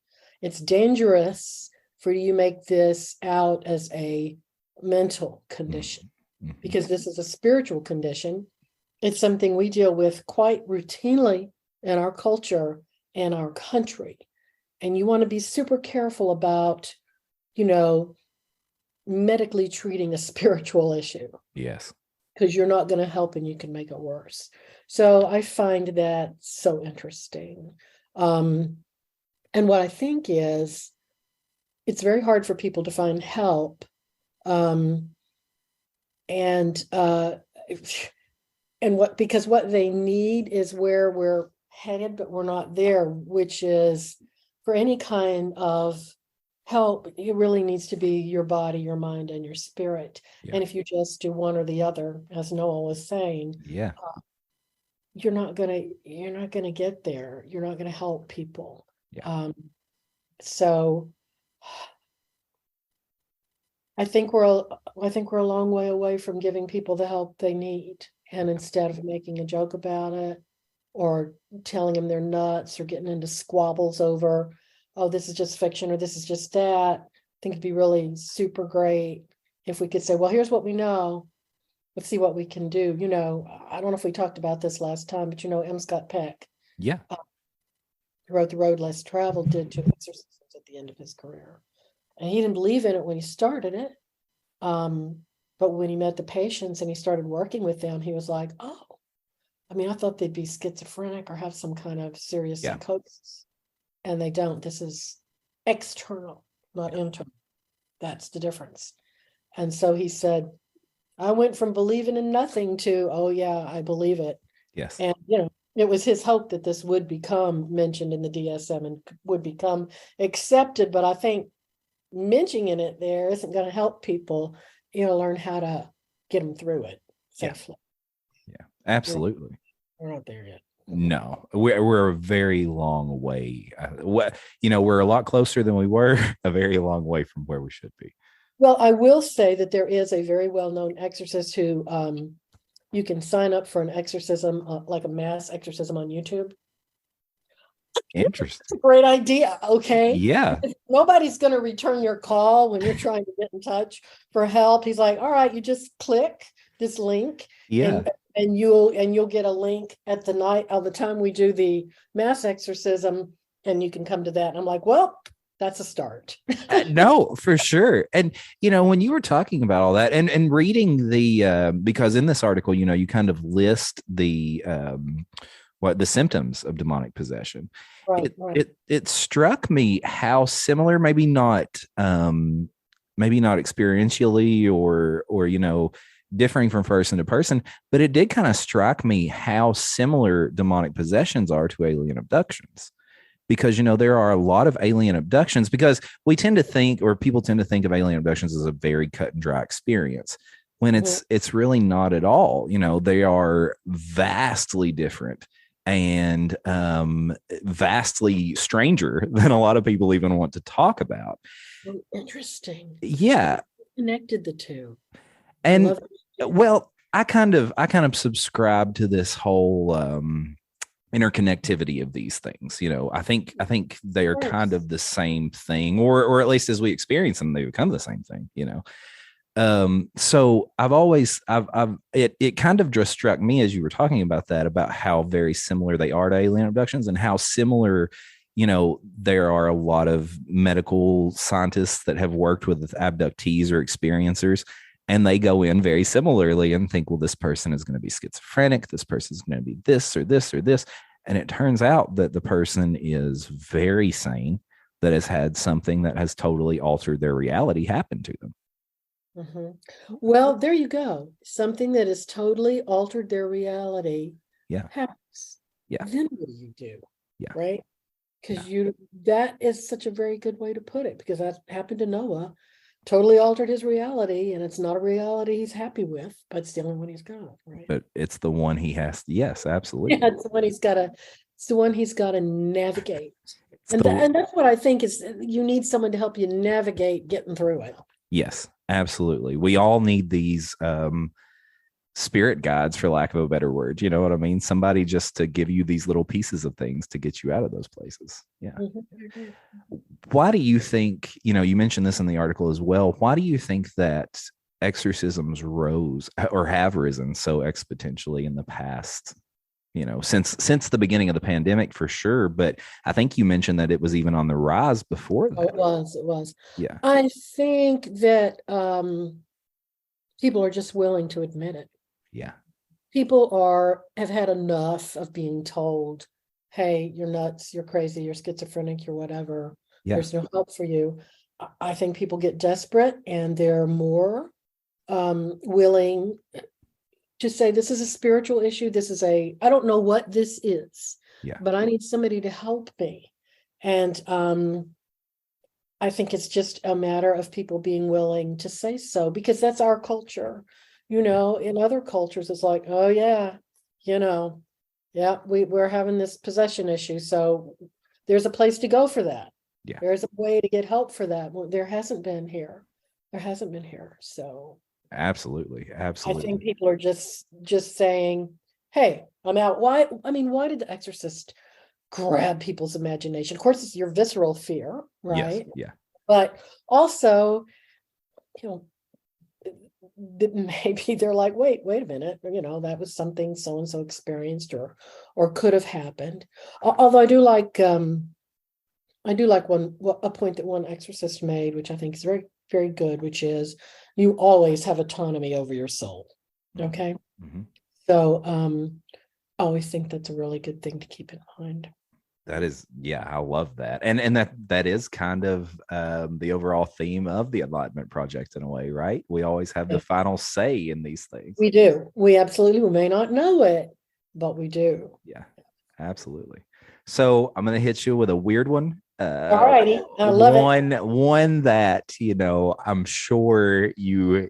[SPEAKER 1] it's dangerous for you to make this out as a mental condition, because this is a spiritual condition. It's something we deal with quite routinely in our culture and our country. And you want to be super careful about, you know, medically treating a spiritual issue.
[SPEAKER 2] Yes.
[SPEAKER 1] Because you're not going to help, and you can make it worse. So I find that so interesting. And what I think is, it's very hard for people to find help. Because what they need is where we're headed, but we're not there, which is, for any kind of help, it really needs to be your body, your mind, and your spirit. Yeah. And if you just do one or the other, as Noel was saying, you're not gonna get there. You're not gonna help people. So I think we're a long way away from giving people the help they need. And instead of making a joke about it, or telling them they're nuts, or getting into squabbles over, oh, this is just fiction, or this is just that, I think it'd be really super great if we could say, well, here's what we know. Let's see what we can do. You know, I don't know if we talked about this last time, but you know, M. Scott Peck.
[SPEAKER 2] Yeah.
[SPEAKER 1] Who wrote The Road Less Traveled, did 2 exorcisms at the end of his career. And he didn't believe in it when he started it. But when he met the patients and he started working with them, he was like, oh, I mean, I thought they'd be schizophrenic or have some kind of serious psychosis. And they don't. This is external, not internal. That's the difference. And so he said, I went from believing in nothing to, oh yeah, I believe it.
[SPEAKER 2] Yes.
[SPEAKER 1] And, you know, it was his hope that this would become mentioned in the DSM and would become accepted. But I think mentioning it there isn't going to help people, you know, learn how to get them through it safely.
[SPEAKER 2] Yeah, absolutely.
[SPEAKER 1] We're not there yet.
[SPEAKER 2] No, we're a very long way. We're a lot closer than we were, a very long way from where we should be.
[SPEAKER 1] Well, I will say that there is a very well-known exorcist who you can sign up for an exorcism, like a mass exorcism on YouTube.
[SPEAKER 2] Interesting.
[SPEAKER 1] That's a great idea. Okay.
[SPEAKER 2] Yeah.
[SPEAKER 1] Nobody's going to return your call when you're trying to get in touch for help. He's like, all right, you just click this link.
[SPEAKER 2] Yeah.
[SPEAKER 1] And you'll get a link at the night of the time we do the mass exorcism, and you can come to that. And I'm like, well, that's a start.
[SPEAKER 2] No, for sure. And, you know, when you were talking about all that and reading because in this article, you know, you kind of list the symptoms of demonic possession.
[SPEAKER 1] Right,
[SPEAKER 2] it struck me how similar, maybe not experientially or, you know, differing from person to person, but it did kind of strike me how similar demonic possessions are to alien abductions. Because, you know, there are a lot of alien abductions, because we tend to think, or people tend to think of alien abductions as a very cut and dry experience, when it's really not at all. You know, they are vastly different and vastly stranger than a lot of people even want to talk about.
[SPEAKER 1] Interesting.
[SPEAKER 2] Yeah.
[SPEAKER 1] Connected the two.
[SPEAKER 2] And well, I kind of subscribe to this whole interconnectivity of these things. You know, I think they are kind of the same thing, or at least as we experience them, they become the same thing, you know. So it kind of just struck me as you were talking about that, about how very similar they are to alien abductions, and how similar, you know, there are a lot of medical scientists that have worked with abductees or experiencers, and they go in very similarly and think, well, this person is going to be schizophrenic. This person is going to be this or this or this. And it turns out that the person is very sane, that has had something that has totally altered their reality happen to them.
[SPEAKER 1] Mm-hmm. Well, there you go. Something that has totally altered their reality happens.
[SPEAKER 2] Yeah.
[SPEAKER 1] Then what do?
[SPEAKER 2] Yeah.
[SPEAKER 1] Right? Because that is such a very good way to put it, because that happened to Noah, totally altered his reality, and it's not a reality he's happy with, but it's the only one he's got, right?
[SPEAKER 2] But it's the one he has. Yes, absolutely.
[SPEAKER 1] Yeah, it's the one he's got to navigate. And that's what I think is, you need someone to help you navigate getting through it.
[SPEAKER 2] Yes, absolutely. We all need these spirit guides, for lack of a better word. You know what I mean? Somebody just to give you these little pieces of things to get you out of those places. Yeah. Mm-hmm. Why do you think, you mentioned this in the article as well, why do you think that exorcisms rose or have risen so exponentially in the past, since the beginning of the pandemic, for sure? But I think you mentioned that it was even on the rise before that.
[SPEAKER 1] Oh, it was.
[SPEAKER 2] Yeah.
[SPEAKER 1] I think that people are just willing to admit it.
[SPEAKER 2] Yeah.
[SPEAKER 1] People have had enough of being told, hey, you're nuts, you're crazy, you're schizophrenic, you're whatever. Yeah. There's no help for you. I think people get desperate, and they're more willing to say, this is a spiritual issue. I don't know what this is, but I need somebody to help me. And I think it's just a matter of people being willing to say so, because that's our culture. In other cultures, it's like, oh yeah, we're having this possession issue, so there's a place to go for that. Yeah. There's a way to get help for that. Well, there hasn't been here. So
[SPEAKER 2] absolutely.
[SPEAKER 1] I think people are just saying, hey, I'm out. Why did The Exorcist grab people's imagination? Of course, it's your visceral fear, right?
[SPEAKER 2] Yes. Yeah.
[SPEAKER 1] But also, maybe they're like, wait a minute, that was something so-and-so experienced or could have happened. Although I do like a point that one exorcist made, which I think is very, very good, which is, you always have autonomy over your soul. Okay. Mm-hmm. So I always think that's a really good thing to keep in mind.
[SPEAKER 2] That is, I love that. And that is kind of the overall theme of the Enlightenment Project in a way, right? We always have the final say in these things.
[SPEAKER 1] We do. We may not know it, but we do.
[SPEAKER 2] Yeah, absolutely. So I'm going to hit you with a weird one.
[SPEAKER 1] All righty. I love it.
[SPEAKER 2] One that, I'm sure you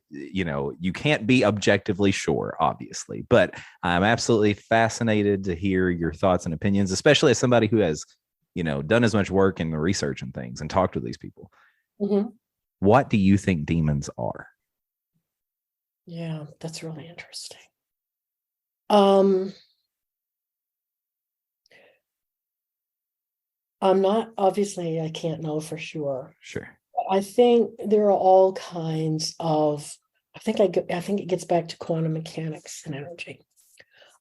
[SPEAKER 2] can't be objectively sure, obviously, but I'm absolutely fascinated to hear your thoughts and opinions, especially as somebody who has, done as much work in the research and things and talked to these people. Mm-hmm. What do you think demons are?
[SPEAKER 1] Yeah, that's really interesting. I can't know for sure.
[SPEAKER 2] Sure.
[SPEAKER 1] I think there are all kinds of, I think it gets back to quantum mechanics and energy.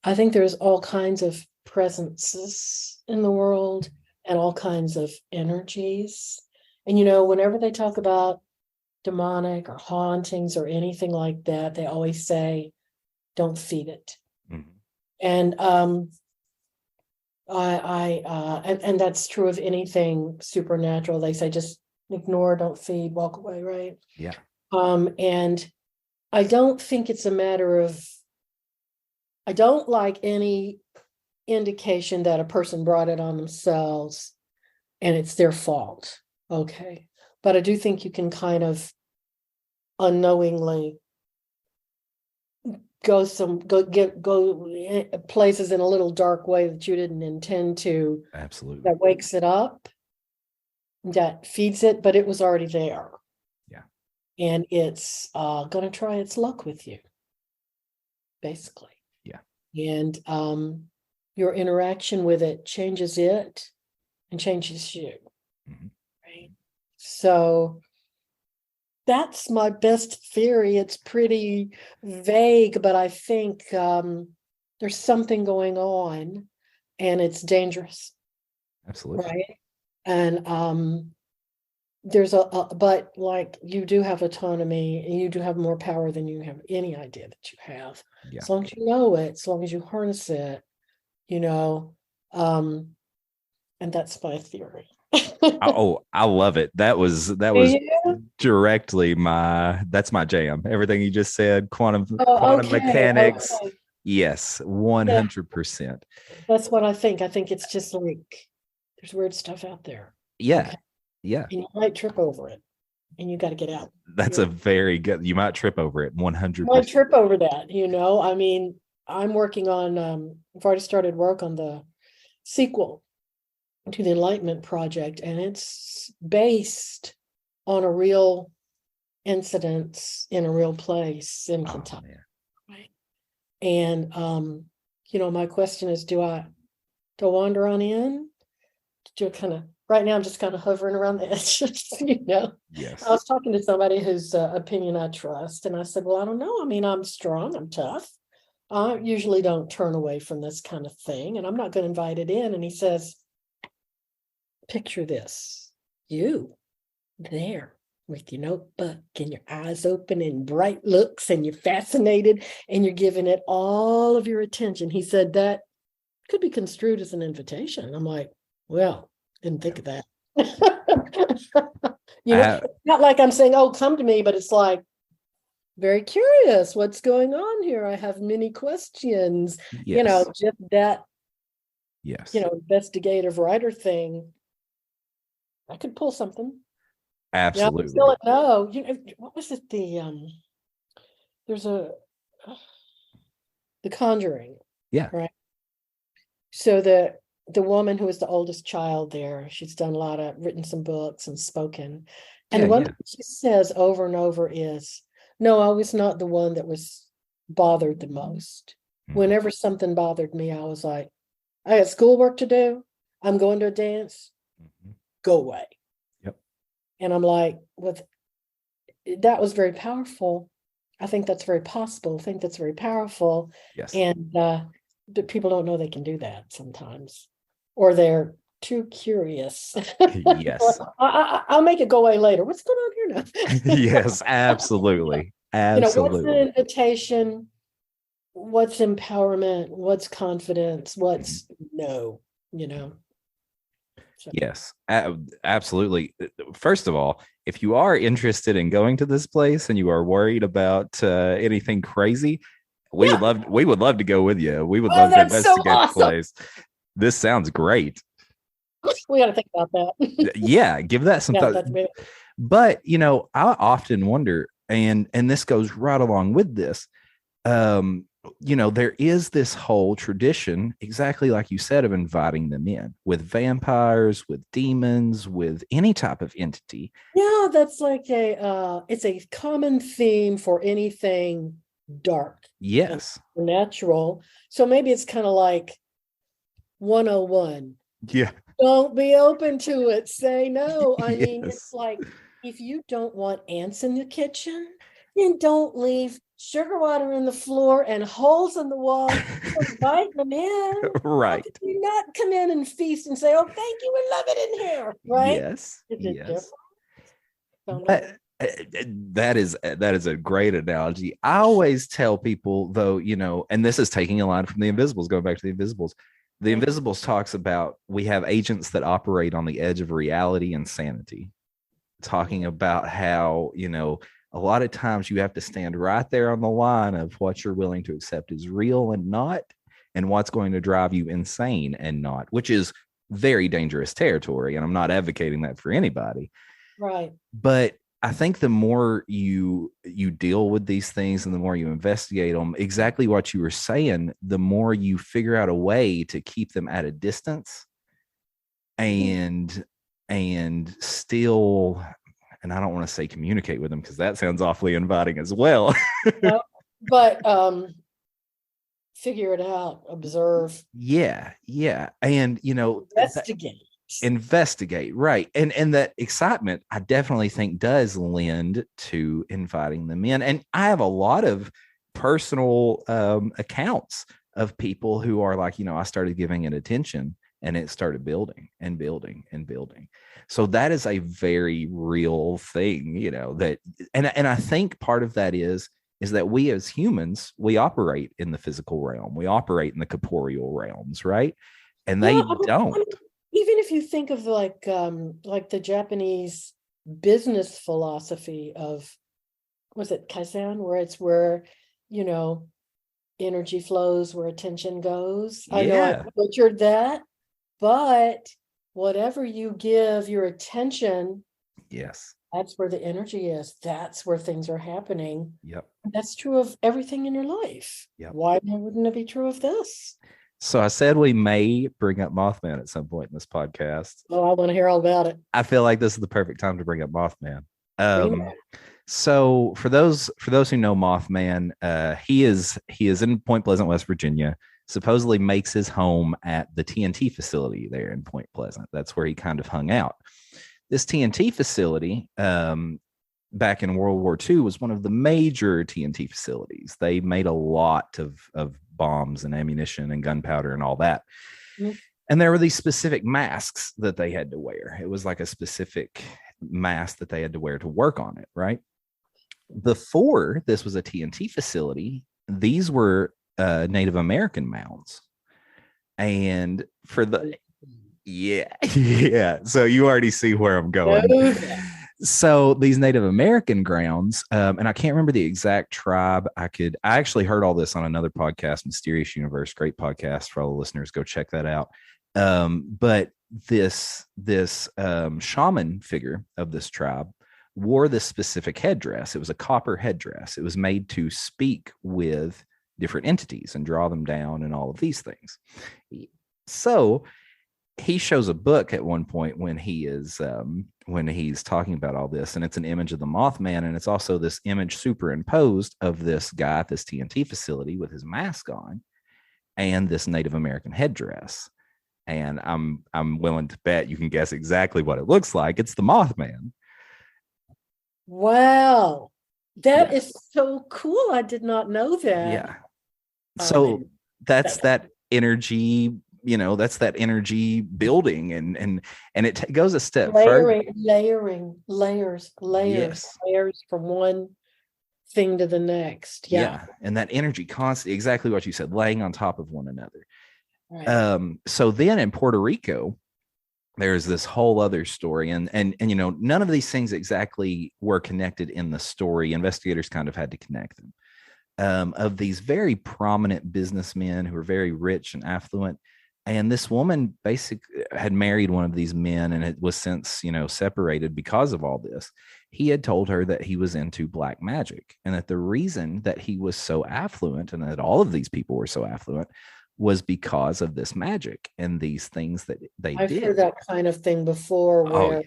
[SPEAKER 1] I think there's all kinds of presences in the world and all kinds of energies. And, whenever they talk about demonic or hauntings or anything like that, they always say, don't feed it. Mm-hmm. And, and that's true of anything supernatural. They say, just ignore, don't feed, walk away, right?
[SPEAKER 2] Yeah.
[SPEAKER 1] And I don't think it's a matter of, I don't like any indication that a person brought it on themselves and it's their fault. Okay. But I do think you can kind of unknowingly go places in a little dark way that you didn't intend to.
[SPEAKER 2] Absolutely.
[SPEAKER 1] That wakes it up, that feeds it, but it was already there.
[SPEAKER 2] Yeah.
[SPEAKER 1] And it's going to try its luck with you, basically.
[SPEAKER 2] Yeah.
[SPEAKER 1] And your interaction with it changes it and changes you. Mm-hmm. Right. So that's my best theory. It's pretty vague, but I think there's something going on and it's dangerous.
[SPEAKER 2] Absolutely.
[SPEAKER 1] Right. And there's but like, you do have autonomy and you do have more power than you have any idea that you have. Yeah. As long as you know it, as long as you harness it,
[SPEAKER 5] And that's my theory.
[SPEAKER 2] Oh, I love it. That was directly that's my jam. Everything you just said, quantum mechanics. Okay. Yes, 100%.
[SPEAKER 5] That's what I think. I think it's just like there's weird stuff out there.
[SPEAKER 2] Yeah. Okay. Yeah.
[SPEAKER 5] And you might trip over it and you got to get out.
[SPEAKER 2] That's a very good, you might trip over it 100%. You
[SPEAKER 5] might trip over that, I mean, I'm working on, I've already started work on the sequel to the Enlightenment Project, and it's based on a real incident in a real place in Kentucky. Right. And, my question is, do I wander on in? Do kind of, right now I'm just kind of hovering around the edge, Yes. I was talking to somebody whose opinion I trust, and I said, well, I don't know. I mean, I'm strong, I'm tough. I usually don't turn away from this kind of thing, and I'm not going to invite it in. And he says, picture this, you there with your notebook and your eyes open and bright looks, and you're fascinated and you're giving it all of your attention. He said that could be construed as an invitation. I'm like, well, didn't think of that. Not like I'm saying, oh, come to me, but it's like, very curious what's going on here. I have many questions.
[SPEAKER 2] Yes.
[SPEAKER 5] Just that,
[SPEAKER 2] yes,
[SPEAKER 5] investigative writer thing. I could pull something.
[SPEAKER 2] Absolutely.
[SPEAKER 5] I still don't know. What was it? There's The Conjuring.
[SPEAKER 2] Yeah.
[SPEAKER 5] Right. So the woman who is the oldest child there, she's done written some books and spoken. And the one that she says over and over is, no, I was not the one that was bothered the most. Mm-hmm. Whenever something bothered me, I was like, I got schoolwork to do. I'm going to a dance. Mm-hmm. Go away.
[SPEAKER 2] Yep.
[SPEAKER 5] And I'm like, that was very powerful. I think that's very possible. I think that's very powerful.
[SPEAKER 2] Yes.
[SPEAKER 5] And people don't know they can do that sometimes, or they're too curious.
[SPEAKER 2] Yes.
[SPEAKER 5] I'll make it go away later. What's going on here now?
[SPEAKER 2] Yes, absolutely. Absolutely.
[SPEAKER 5] What's an invitation? What's empowerment? What's confidence? What's no, So.
[SPEAKER 2] Yes, absolutely. First of all, if you are interested in going to this place and you are worried about anything crazy, we would love to go with you. We would love to investigate the place. This sounds great.
[SPEAKER 5] We got to think about that.
[SPEAKER 2] Yeah, give that some thought. But I often wonder, and this goes right along with this. There is this whole tradition, exactly like you said, of inviting them in with vampires, with demons, with any type of entity.
[SPEAKER 5] Yeah, that's like it's a common theme for anything dark.
[SPEAKER 2] Yes.
[SPEAKER 5] Natural. So maybe it's kind of like 101.
[SPEAKER 2] Yeah.
[SPEAKER 5] Don't be open to it. Say no. I mean, it's like, if you don't want ants in the kitchen, then don't leave sugar water in the floor and holes in the wall. Invite them in.
[SPEAKER 2] Right.
[SPEAKER 5] Do not come in and feast and say, oh, thank you, we love it in here. Right?
[SPEAKER 2] Yes. That is a great analogy. I always tell people, though, and this is taking a line from the Invisibles, going back to the Invisibles. The Invisibles talks about we have agents that operate on the edge of reality and sanity, talking about how, a lot of times you have to stand right there on the line of what you're willing to accept is real and not, and what's going to drive you insane and not, which is very dangerous territory. And I'm not advocating that for anybody.
[SPEAKER 5] Right.
[SPEAKER 2] But I think the more you deal with these things and the more you investigate them, exactly what you were saying, the more you figure out a way to keep them at a distance and still, and I don't want to say communicate with them because that sounds awfully inviting as well.
[SPEAKER 5] But figure it out, observe.
[SPEAKER 2] Yeah. And, investigate, right. And that excitement, I definitely think, does lend to inviting them in. And I have a lot of personal accounts of people who are like, I started giving it attention and it started building and building and building. So that is a very real thing, that, and I think part of that is that we as humans, we operate in the physical realm, we operate in the corporeal realms, right? and they don't.
[SPEAKER 1] Even if you think of like the Japanese business philosophy of, was it Kaizen, where energy flows where attention goes. I know I butchered that, but whatever you give your attention,
[SPEAKER 2] yes,
[SPEAKER 1] that's where the energy is. That's where things are happening.
[SPEAKER 2] Yep.
[SPEAKER 1] That's true of everything in your life.
[SPEAKER 2] Yep.
[SPEAKER 1] Why wouldn't it be true of this?
[SPEAKER 2] So I said we may bring up Mothman at some point in this podcast.
[SPEAKER 1] Oh, I want to hear all about it.
[SPEAKER 2] I feel like this is the perfect time to bring up Mothman. So for those who know Mothman, he is in Point Pleasant, West Virginia. Supposedly makes his home at the TNT facility there in Point Pleasant. That's where he kind of hung out. This TNT facility, back in World War II, was one of the major TNT facilities. They made a lot of bombs and ammunition and gunpowder and all that. Mm-hmm. And there were these specific masks that they had to wear. It was like a specific mask that they had to wear to work on it, right? Before this was a TNT facility, these were Native American mounds. And for the so you already see where I'm going. So these Native American grounds, and I can't remember the exact tribe. I actually heard all this on another podcast, Mysterious Universe, great podcast for all the listeners. Go check that out. But this shaman figure of this tribe wore this specific headdress. It was a copper headdress. It was made to speak with different entities and draw them down and all of these things. So he shows a book at one point when he's talking about all this, and it's an image of the Mothman, and it's also this image superimposed of this guy at this TNT facility with his mask on and this Native American headdress. And I'm willing to bet you can guess exactly what it looks like. It's the Mothman.
[SPEAKER 1] Wow. That is so cool. I did not know that.
[SPEAKER 2] Yeah. So that's that energy, that's that energy building, and it goes a step further.
[SPEAKER 1] Layers from one thing to the next. Yeah.
[SPEAKER 2] And that energy constantly, exactly what you said, laying on top of one another. Right. So then in Puerto Rico, there's this whole other story, and none of these things exactly were connected in the story. Investigators kind of had to connect them. Of these very prominent businessmen who were very rich and affluent. And this woman basically had married one of these men, and it was since, separated because of all this. He had told her that he was into black magic, and that the reason that he was so affluent, and that all of these people were so affluent, was because of this magic and these things that they did.
[SPEAKER 1] I've heard that kind of thing before, where,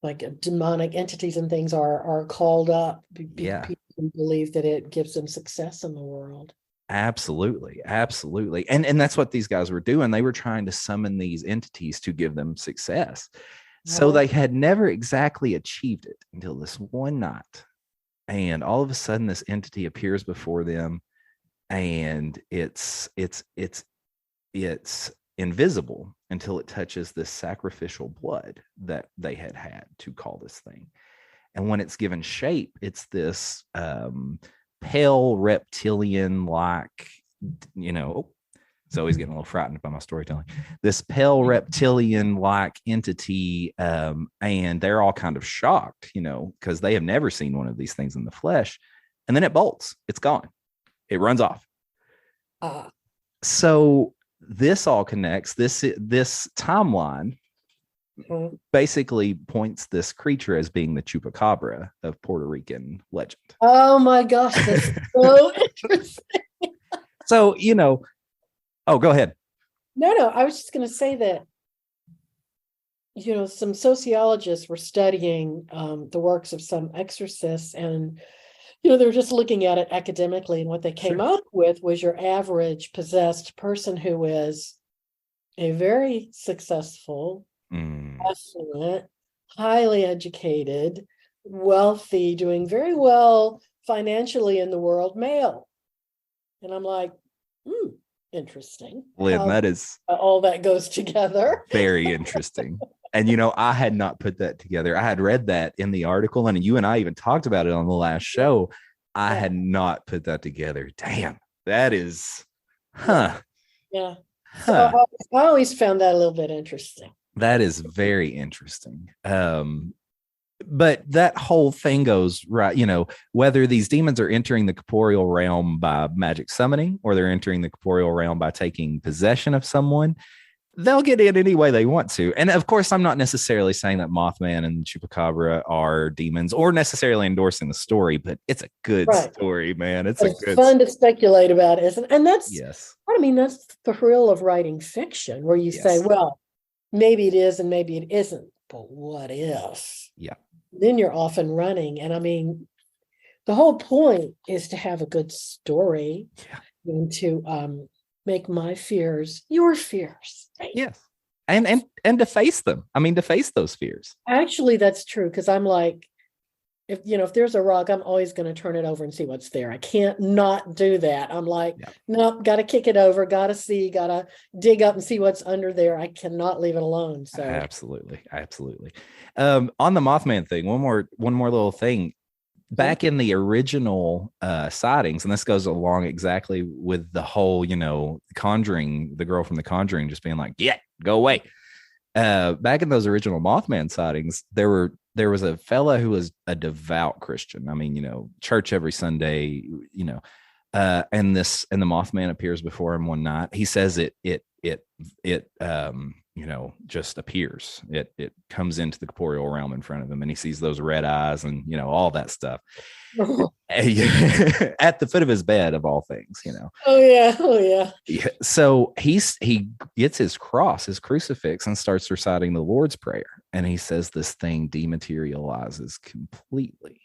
[SPEAKER 1] like demonic entities and things are called up. People believe that it gives them success in the world.
[SPEAKER 2] Absolutely. And that's what these guys were doing. They were trying to summon these entities to give them success. So they had never exactly achieved it until this one night. And all of a sudden this entity appears before them, and it's invisible until it touches this sacrificial blood that they had to call this thing. And when it's given shape, it's this pale reptilian like, Zoe's getting a little frightened by my storytelling. This pale reptilian like entity, and they're all kind of shocked, because they have never seen one of these things in the flesh. And then it bolts. It's gone. It runs off. So this all connects. This timeline basically points this creature as being the chupacabra of Puerto Rican legend.
[SPEAKER 1] Oh my gosh, that's so interesting.
[SPEAKER 2] So, oh, go ahead.
[SPEAKER 1] No, I was just going to say that, some sociologists were studying the works of some exorcists, and, they were just looking at it academically, and what they came up with was your average possessed person who is a very successful, affluent, highly educated, wealthy, doing very well financially in the world male. And I'm like, interesting.
[SPEAKER 2] Lynn, that is
[SPEAKER 1] all that goes together.
[SPEAKER 2] Very interesting. And I had not put that together. I had read that in the article, and you and I even talked about it on the last show. I had not put that together. Damn, that is Huh.
[SPEAKER 1] Yeah. So
[SPEAKER 2] Huh.
[SPEAKER 1] I always found that a little bit interesting.
[SPEAKER 2] That is very interesting. But that whole thing goes right, whether these demons are entering the corporeal realm by magic summoning or they're entering the corporeal realm by taking possession of someone, they'll get in any way they want to. And of course, I'm not necessarily saying that Mothman and Chupacabra are demons or necessarily endorsing the story, but it's a good story, man. It's
[SPEAKER 1] fun to speculate about, isn't it? And that's,
[SPEAKER 2] yes.
[SPEAKER 1] I mean, that's the thrill of writing fiction, where you say, well, maybe it is and maybe it isn't, but what if?
[SPEAKER 2] Yeah.
[SPEAKER 1] Then you're off and running. And I mean, the whole point is to have a good story and to make my fears your fears. Right?
[SPEAKER 2] Yes. And to face them. I mean, to face those fears.
[SPEAKER 1] Actually, that's true. Because I'm like, if there's a rock, I'm always going to turn it over and see what's there. I can't not do that. I'm like, nope, got to kick it over, got to dig up and see what's under there. I cannot leave it alone. So
[SPEAKER 2] absolutely. On the Mothman thing, one more little thing. Back in the original sightings, and this goes along exactly with the whole, Conjuring, the girl from The Conjuring just being like, yeah, go away. Back in those original Mothman sightings, there was a fella who was a devout Christian. I mean, church every Sunday, and the Mothman appears before him one night. He says it just appears. It comes into the corporeal realm in front of him, and he sees those red eyes and all that stuff at the foot of his bed, of all things.
[SPEAKER 1] Oh yeah.
[SPEAKER 2] So he gets his cross, his crucifix, and starts reciting the Lord's Prayer, and he says this thing dematerializes completely.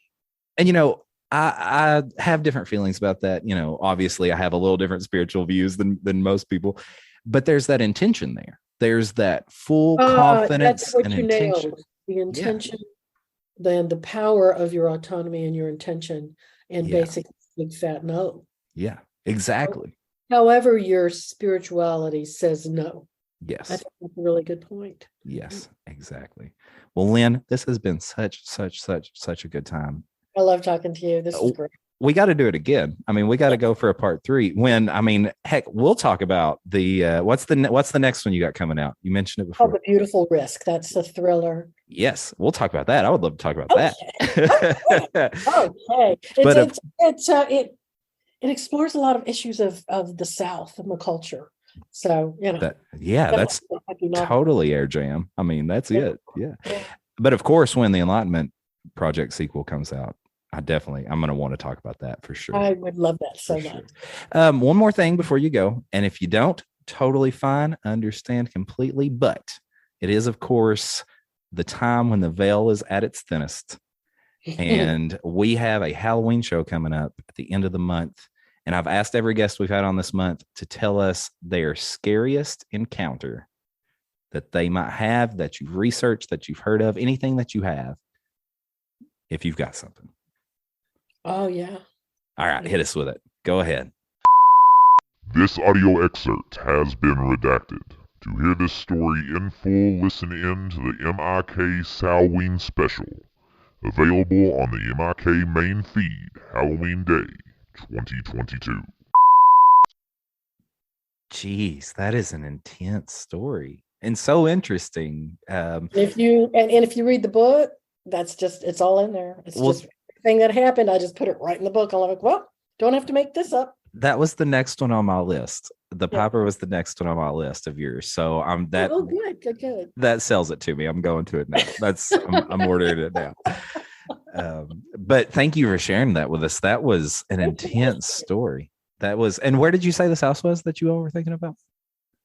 [SPEAKER 2] And I have different feelings about that. Obviously I have a little different spiritual views than most people, but there's that intention there. There's that full confidence and intention.
[SPEAKER 1] Nailed. The intention, then the power of your autonomy and your intention, and basically big fat no.
[SPEAKER 2] Yeah, exactly.
[SPEAKER 1] However, your spirituality says no.
[SPEAKER 2] Yes.
[SPEAKER 1] I think that's a really good point.
[SPEAKER 2] Yes, exactly. Well, Lynn, this has been such a good time.
[SPEAKER 1] I love talking to you. This is great.
[SPEAKER 2] We got to do it again. I mean, we got to go for a part 3 heck, we'll talk about the, what's the next one you got coming out? You mentioned it before.
[SPEAKER 1] The Beautiful Risk. That's the thriller.
[SPEAKER 2] Yes. We'll talk about that. I would love to talk about
[SPEAKER 1] that. Okay. It explores a lot of issues of the South and the culture. So,
[SPEAKER 2] that's totally air jam. I mean, that's it. Yeah. But of course, when the Enlightenment Project sequel comes out, I'm going to want to talk about that for sure.
[SPEAKER 1] I would love that so much.
[SPEAKER 2] One more thing before you go. And if you don't, totally fine. Understand completely. But it is, of course, the time when the veil is at its thinnest. And we have a Halloween show coming up at the end of the month. And I've asked every guest we've had on this month to tell us their scariest encounter that they might have, that you've researched, that you've heard of, anything that you have, if you've got something.
[SPEAKER 1] Oh, yeah.
[SPEAKER 2] All right, hit us with it. Go ahead.
[SPEAKER 6] This audio excerpt has been redacted. To hear this story in full, listen in to the MIK Halloween special, available on the MIK main feed, Halloween Day 2022.
[SPEAKER 2] Jeez, that is an intense story and so interesting.
[SPEAKER 1] If you read the book, it's all in there. It's just thing that happened. I just put it right in the book. I'm like, well, don't have to make this up.
[SPEAKER 2] That was the next one on my list. The Piper was the next one on my list of yours. So I'm that.
[SPEAKER 1] Oh, good.
[SPEAKER 2] That sells it to me. I'm going to it now. I'm ordering it now. But thank you for sharing that with us. That was an intense story. And where did you say this house was that you all were thinking about?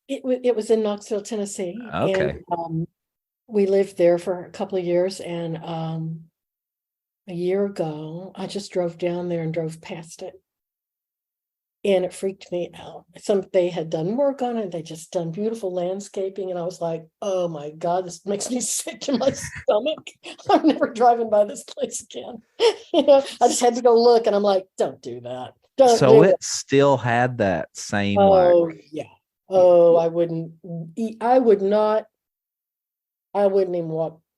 [SPEAKER 1] It was in Knoxville, Tennessee.
[SPEAKER 2] Okay.
[SPEAKER 1] And, we lived there for a couple of years, and a year ago, I just drove down there and drove past it. And it freaked me out. They had done work on it. They just done beautiful landscaping. And I was like, oh my God, this makes me sick in my stomach. I'm never driving by this place again. I just had to go look, and I'm like, don't do that.
[SPEAKER 2] Still had that same.
[SPEAKER 1] Oh, yeah. Oh, I wouldn't even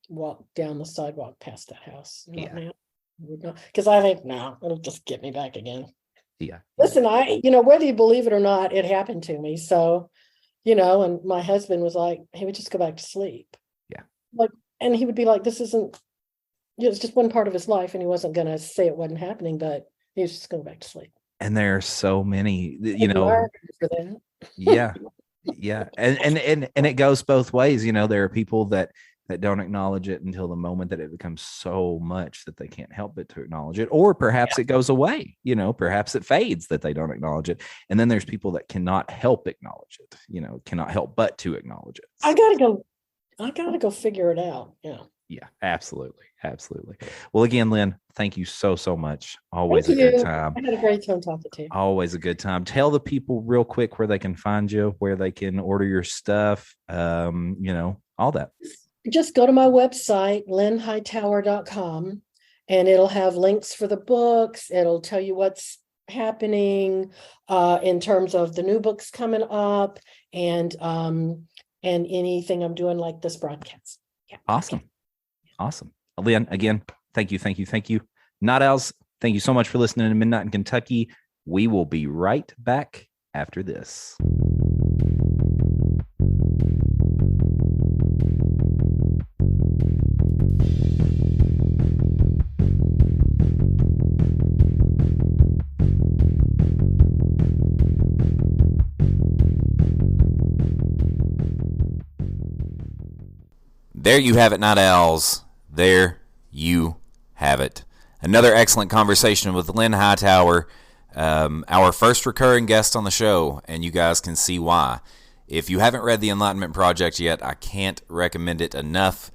[SPEAKER 1] walk down the sidewalk past that house. Because I think, no, it'll just get me back again.
[SPEAKER 2] Yeah.
[SPEAKER 1] Listen, whether you believe it or not, it happened to me. So, and my husband was like, he would just go back to sleep.
[SPEAKER 2] Yeah.
[SPEAKER 1] And he would be like, this isn't, it's just one part of his life. And he wasn't going to say it wasn't happening, but he was just going back to sleep.
[SPEAKER 2] And there are so many,
[SPEAKER 1] for that.
[SPEAKER 2] Yeah. Yeah. And it goes both ways. There are people that don't acknowledge it until the moment that it becomes so much that they can't help but to acknowledge it, or perhaps it goes away, perhaps it fades that they don't acknowledge it. And then there's people that cannot help acknowledge it, cannot help but to acknowledge it.
[SPEAKER 1] I gotta go figure it out.
[SPEAKER 2] Yeah, absolutely. Absolutely. Well, again, Lynn, thank you so much. Always a good time.
[SPEAKER 1] I had a great time talking to you.
[SPEAKER 2] Always a good time. Tell the people real quick where they can find you, where they can order your stuff, all that.
[SPEAKER 1] Just go to my website, lynnhightower.com, and it'll have links for the books. It'll tell you what's happening in terms of the new books coming up and anything I'm doing like this broadcast. Yeah.
[SPEAKER 2] Awesome. Lynn, again, thank you. Nightowls, thank you so much for listening to Midnight in Kentucky. We will be right back after this. There you have it, Nightowls. There you have it. Another excellent conversation with Lynn Hightower, our first recurring guest on the show, and you guys can see why. If you haven't read The Enlightenment Project yet, I can't recommend it enough.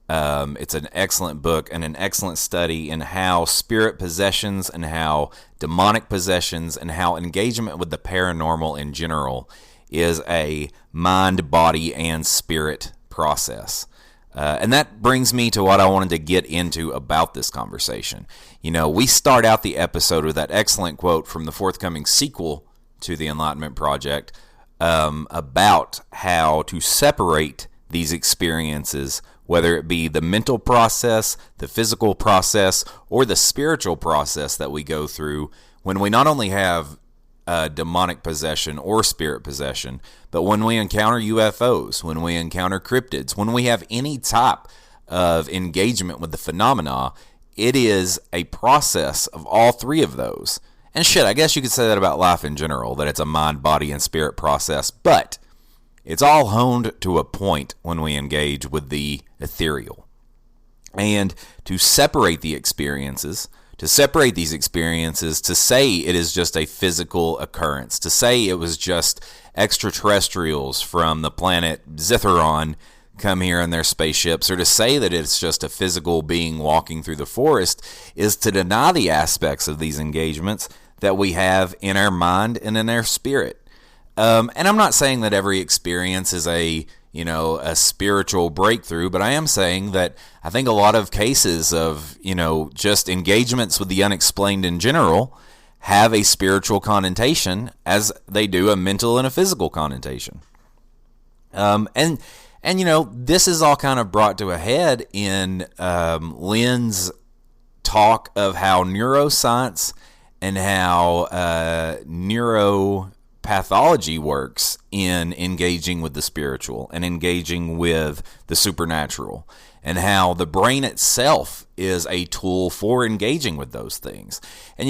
[SPEAKER 2] It's an excellent book and an excellent study in how spirit possessions and how demonic possessions and how engagement with the paranormal in general is a mind, body, and spirit process. And that brings me to what I wanted to get into about this conversation. We start out the episode with that excellent quote from the forthcoming sequel to The Enlightenment Project about how to separate these experiences, whether it be the mental process, the physical process, or the spiritual process that we go through when we not only have demonic possession or spirit possession, but when we encounter UFOs, when we encounter cryptids, when we have any type of engagement with the phenomena, it is a process of all three of those. And I guess you could say that about life in general, that it's a mind, body, and spirit process, but it's all honed to a point when we engage with the ethereal. And to separate these experiences, to say it is just a physical occurrence, to say it was just extraterrestrials from the planet Zitharon come here in their spaceships, or to say that it's just a physical being walking through the forest, is to deny the aspects of these engagements that we have in our mind and in our spirit. And I'm not saying that every experience is a spiritual breakthrough, but I am saying that I think a lot of cases of, just engagements with the unexplained in general have a spiritual connotation as they do a mental and a physical connotation. And this is all kind of brought to a head in Lynn's talk of how neuroscience and how neuropathology works in engaging with the spiritual and engaging with the supernatural, and how the brain itself is a tool for engaging with those things. And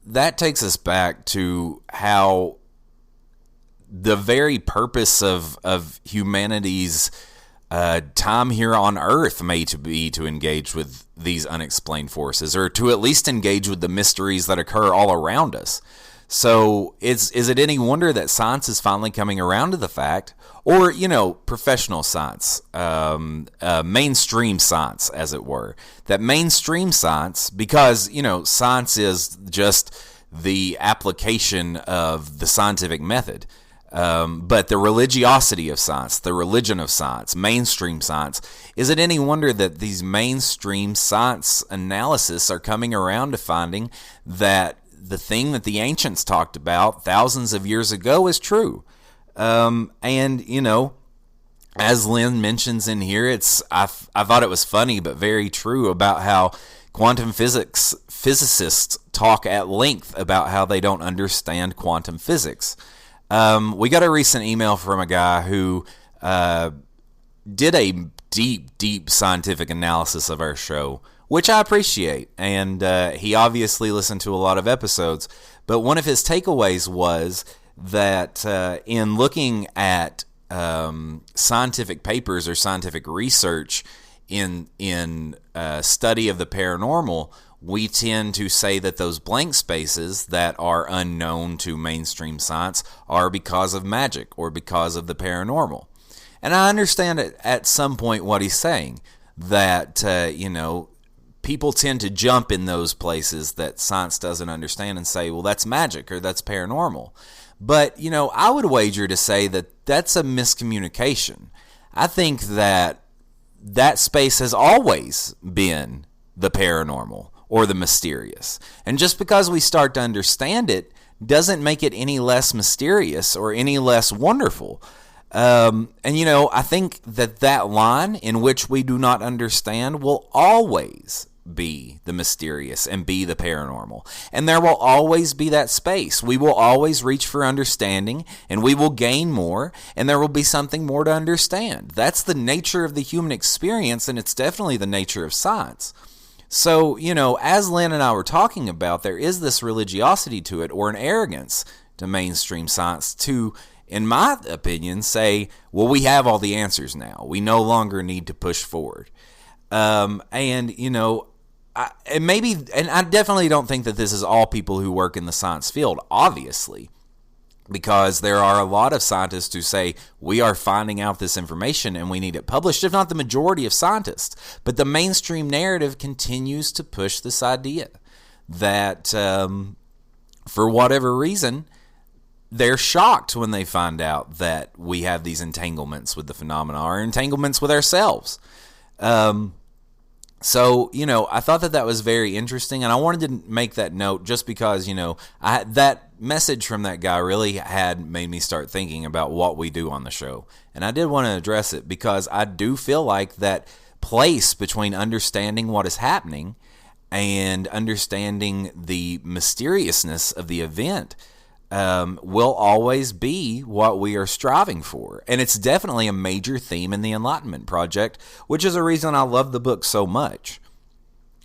[SPEAKER 2] that takes us back to how the very purpose of humanity's time here on Earth may be to engage with these unexplained forces, or to at least engage with the mysteries that occur all around us. So is it any wonder that science is finally coming around to the fact, or, professional science, mainstream science, as it were, that mainstream science, because, science is just the application of the scientific method, but the religiosity of science, the religion of science, mainstream science, is it any wonder that these mainstream science analysis are coming around to finding that the thing that the ancients talked about thousands of years ago is true? And, as Lynn mentions in here, I thought it was funny, but very true, about how quantum physics physicists talk at length about how they don't understand quantum physics. We got a recent email from a guy who did a deep scientific analysis of our show, which I appreciate, and he obviously listened to a lot of episodes, but one of his takeaways was that in looking at scientific papers or scientific research in study of the paranormal, we tend to say that those blank spaces that are unknown to mainstream science are because of magic or because of the paranormal. And I understand at some point what he's saying, that, people tend to jump in those places that science doesn't understand and say, well, that's magic or that's paranormal. But, I would wager to say that that's a miscommunication. I think that space has always been the paranormal or the mysterious. And just because we start to understand it doesn't make it any less mysterious or any less wonderful. I think that line in which we do not understand will always be the mysterious and be the paranormal. And there will always be that space. We will always reach for understanding, and we will gain more, and there will be something more to understand. That's the nature of the human experience, and it's definitely the nature of science. So, as Lynn and I were talking about, there is this religiosity to it, or an arrogance to mainstream science to, in my opinion, say, well, we have all the answers now. We no longer need to push forward. I definitely don't think that this is all people who work in the science field, obviously, because there are a lot of scientists who say we are finding out this information and we need it published, if not the majority of scientists. But the mainstream narrative continues to push this idea that for whatever reason, they're shocked when they find out that we have these entanglements with the phenomena or entanglements with ourselves. So, I thought that was very interesting, and I wanted to make that note just because, that message from that guy really had made me start thinking about what we do on the show. And I did want to address it because I do feel like that place between understanding what is happening and understanding the mysteriousness of the event will always be what we are striving for. And it's definitely a major theme in the Enlightenment Project, which is a reason I love the book so much.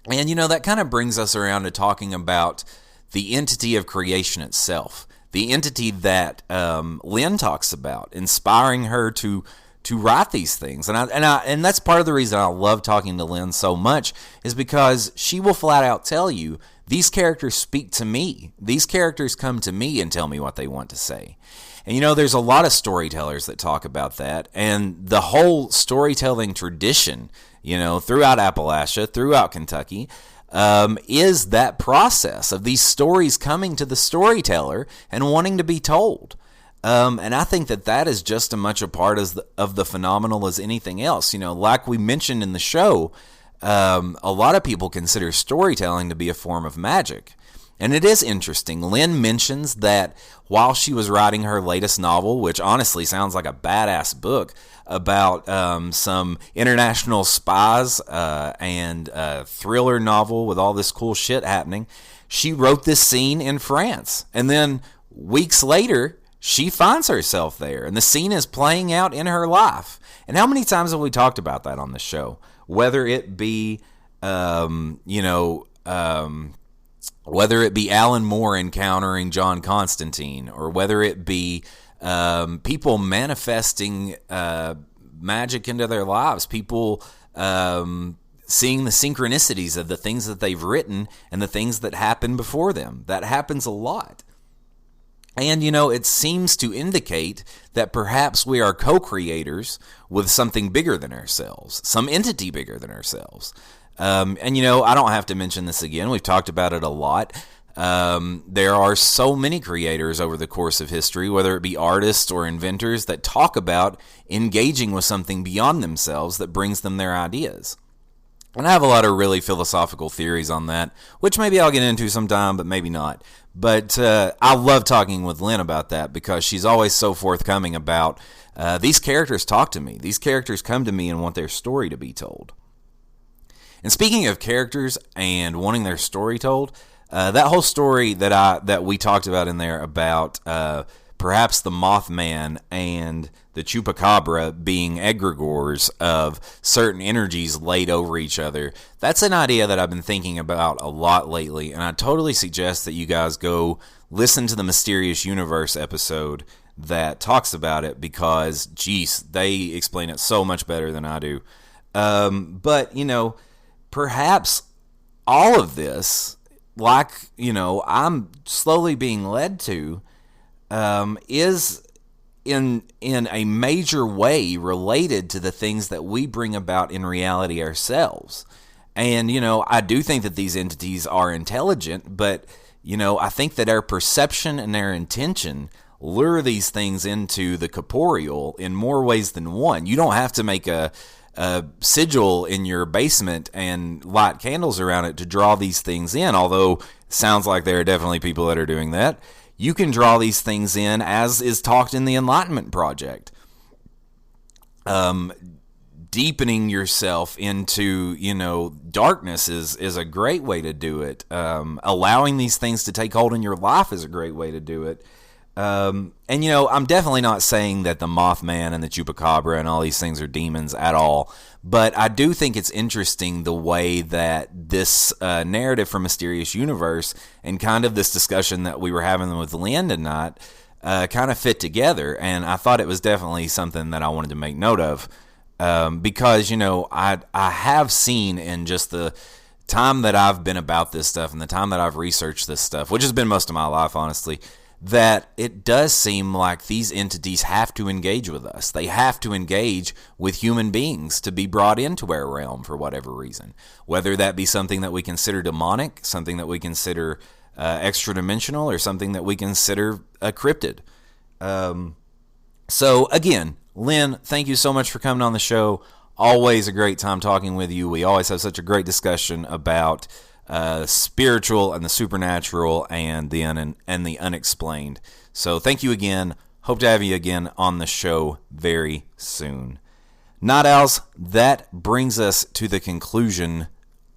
[SPEAKER 2] And, that kind of brings us around to talking about the entity of creation itself, the entity that Lynn talks about, inspiring her to write these things. And that's part of the reason I love talking to Lynn so much, is because she will flat out tell you, these characters speak to me. These characters come to me and tell me what they want to say. And there's a lot of storytellers that talk about that. And the whole storytelling tradition, throughout Appalachia, throughout Kentucky, is that process of these stories coming to the storyteller and wanting to be told. And I think that is just as much a part of the phenomenal as anything else. Like we mentioned in the show, a lot of people consider storytelling to be a form of magic. And it is interesting. Lynn mentions that while she was writing her latest novel, which honestly sounds like a badass book about some international spies and a thriller novel with all this cool shit happening, she wrote this scene in France. And then weeks later, she finds herself there, and the scene is playing out in her life. And how many times have we talked about that on the show? Whether it be, whether it be Alan Moore encountering John Constantine, or whether it be people manifesting magic into their lives, people seeing the synchronicities of the things that they've written and the things that happen before them. That happens a lot. And, it seems to indicate that perhaps we are co-creators with something bigger than ourselves, some entity bigger than ourselves. I don't have to mention this again. We've talked about it a lot. There are so many creators over the course of history, whether it be artists or inventors, that talk about engaging with something beyond themselves that brings them their ideas. And I have a lot of really philosophical theories on that, which maybe I'll get into sometime, but maybe not. But I love talking with Lynn about that because she's always so forthcoming about these characters talk to me. These characters come to me and want their story to be told. And speaking of characters and wanting their story told, that whole story that we talked about in there about perhaps the Mothman and the Chupacabra being egregores of certain energies laid over each other, that's an idea that I've been thinking about a lot lately, and I totally suggest that you guys go listen to the Mysterious Universe episode that talks about it, because, geez, they explain it so much better than I do. But, perhaps all of this, like, I'm slowly being led to, is in a major way related to the things that we bring about in reality ourselves. And, I do think that these entities are intelligent, but, I think that our perception and our intention lure these things into the corporeal in more ways than one. You don't have to make a sigil in your basement and light candles around it to draw these things in, although it sounds like there are definitely people that are doing that. You can draw these things in, as is talked in the Enlightenment Project. Deepening yourself into, darkness is a great way to do it. Allowing these things to take hold in your life is a great way to do it. And I'm definitely not saying that the Mothman and the Chupacabra and all these things are demons at all, but I do think it's interesting the way that this narrative from Mysterious Universe and kind of this discussion that we were having with Lynn tonight kind of fit together, and I thought it was definitely something that I wanted to make note of, because, I have seen in just the time that I've been about this stuff and the time that I've researched this stuff, which has been most of my life, honestly, that it does seem like these entities have to engage with us. They have to engage with human beings to be brought into our realm for whatever reason. Whether that be something that we consider demonic, something that we consider extra-dimensional, or something that we consider a cryptid. So, again, Lynn, thank you so much for coming on the show. Always a great time talking with you. We always have such a great discussion about spiritual and the supernatural and the unexplained. So thank you again. Hope to have you again on the show very soon. Nightowls, that brings us to the conclusion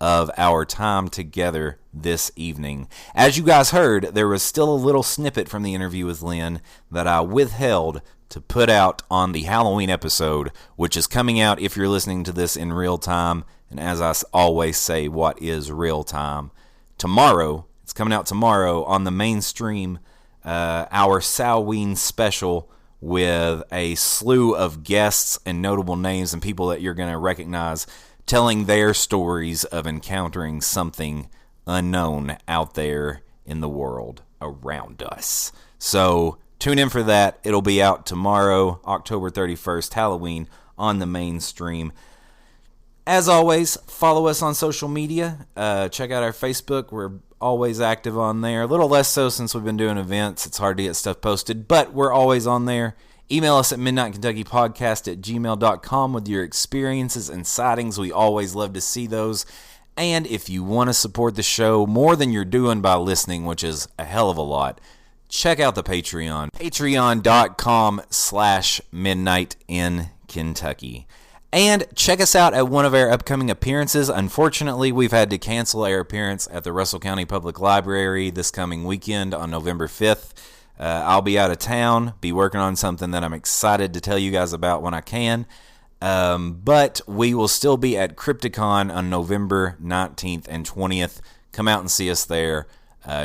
[SPEAKER 2] of our time together this evening. As you guys heard, there was still a little snippet from the interview with Lynn that I withheld to put out on the Halloween episode, which is coming out if you're listening to this in real time. And as I always say, what is real time? Tomorrow, it's coming out tomorrow on the mainstream, our Samhain special with a slew of guests and notable names and people that you're going to recognize telling their stories of encountering something unknown out there in the world around us. So tune in for that. It'll be out tomorrow, October 31st, Halloween, on the mainstream. As always, follow us on social media. Check out our Facebook. We're always active on there. A little less so since we've been doing events. It's hard to get stuff posted, but we're always on there. Email us at midnightkentuckypodcast@gmail.com with your experiences and sightings. We always love to see those. And if you want to support the show more than you're doing by listening, which is a hell of a lot, check out the Patreon. Patreon.com/midnightinkentucky. And check us out at one of our upcoming appearances. Unfortunately, we've had to cancel our appearance at the Russell County Public Library this coming weekend on November 5th. I'll be out of town, be working on something that I'm excited to tell you guys about when I can. But we will still be at Crypticon on November 19th and 20th. Come out and see us there.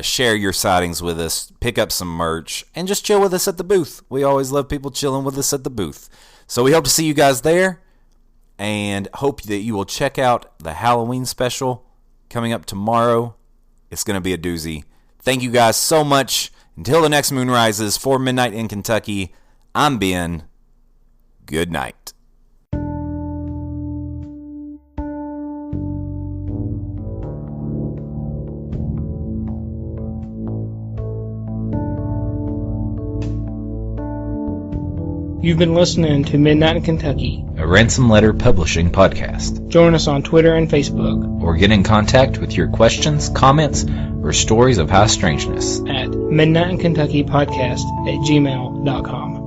[SPEAKER 2] Share your sightings with us, pick up some merch, and just chill with us at the booth. We always love people chilling with us at the booth. So we hope to see you guys there, and hope that you will check out the Halloween special coming up tomorrow. It's going to be a doozy. Thank you guys so much. Until the next moon rises, for Midnight in Kentucky, I'm Ben. Good night.
[SPEAKER 3] You've been listening to Midnight in Kentucky,
[SPEAKER 4] a Ransom Letter Publishing podcast.
[SPEAKER 3] Join us on Twitter and Facebook,
[SPEAKER 4] or get in contact with your questions, comments, or stories of high strangeness
[SPEAKER 3] at midnightinkentuckypodcast@gmail.com.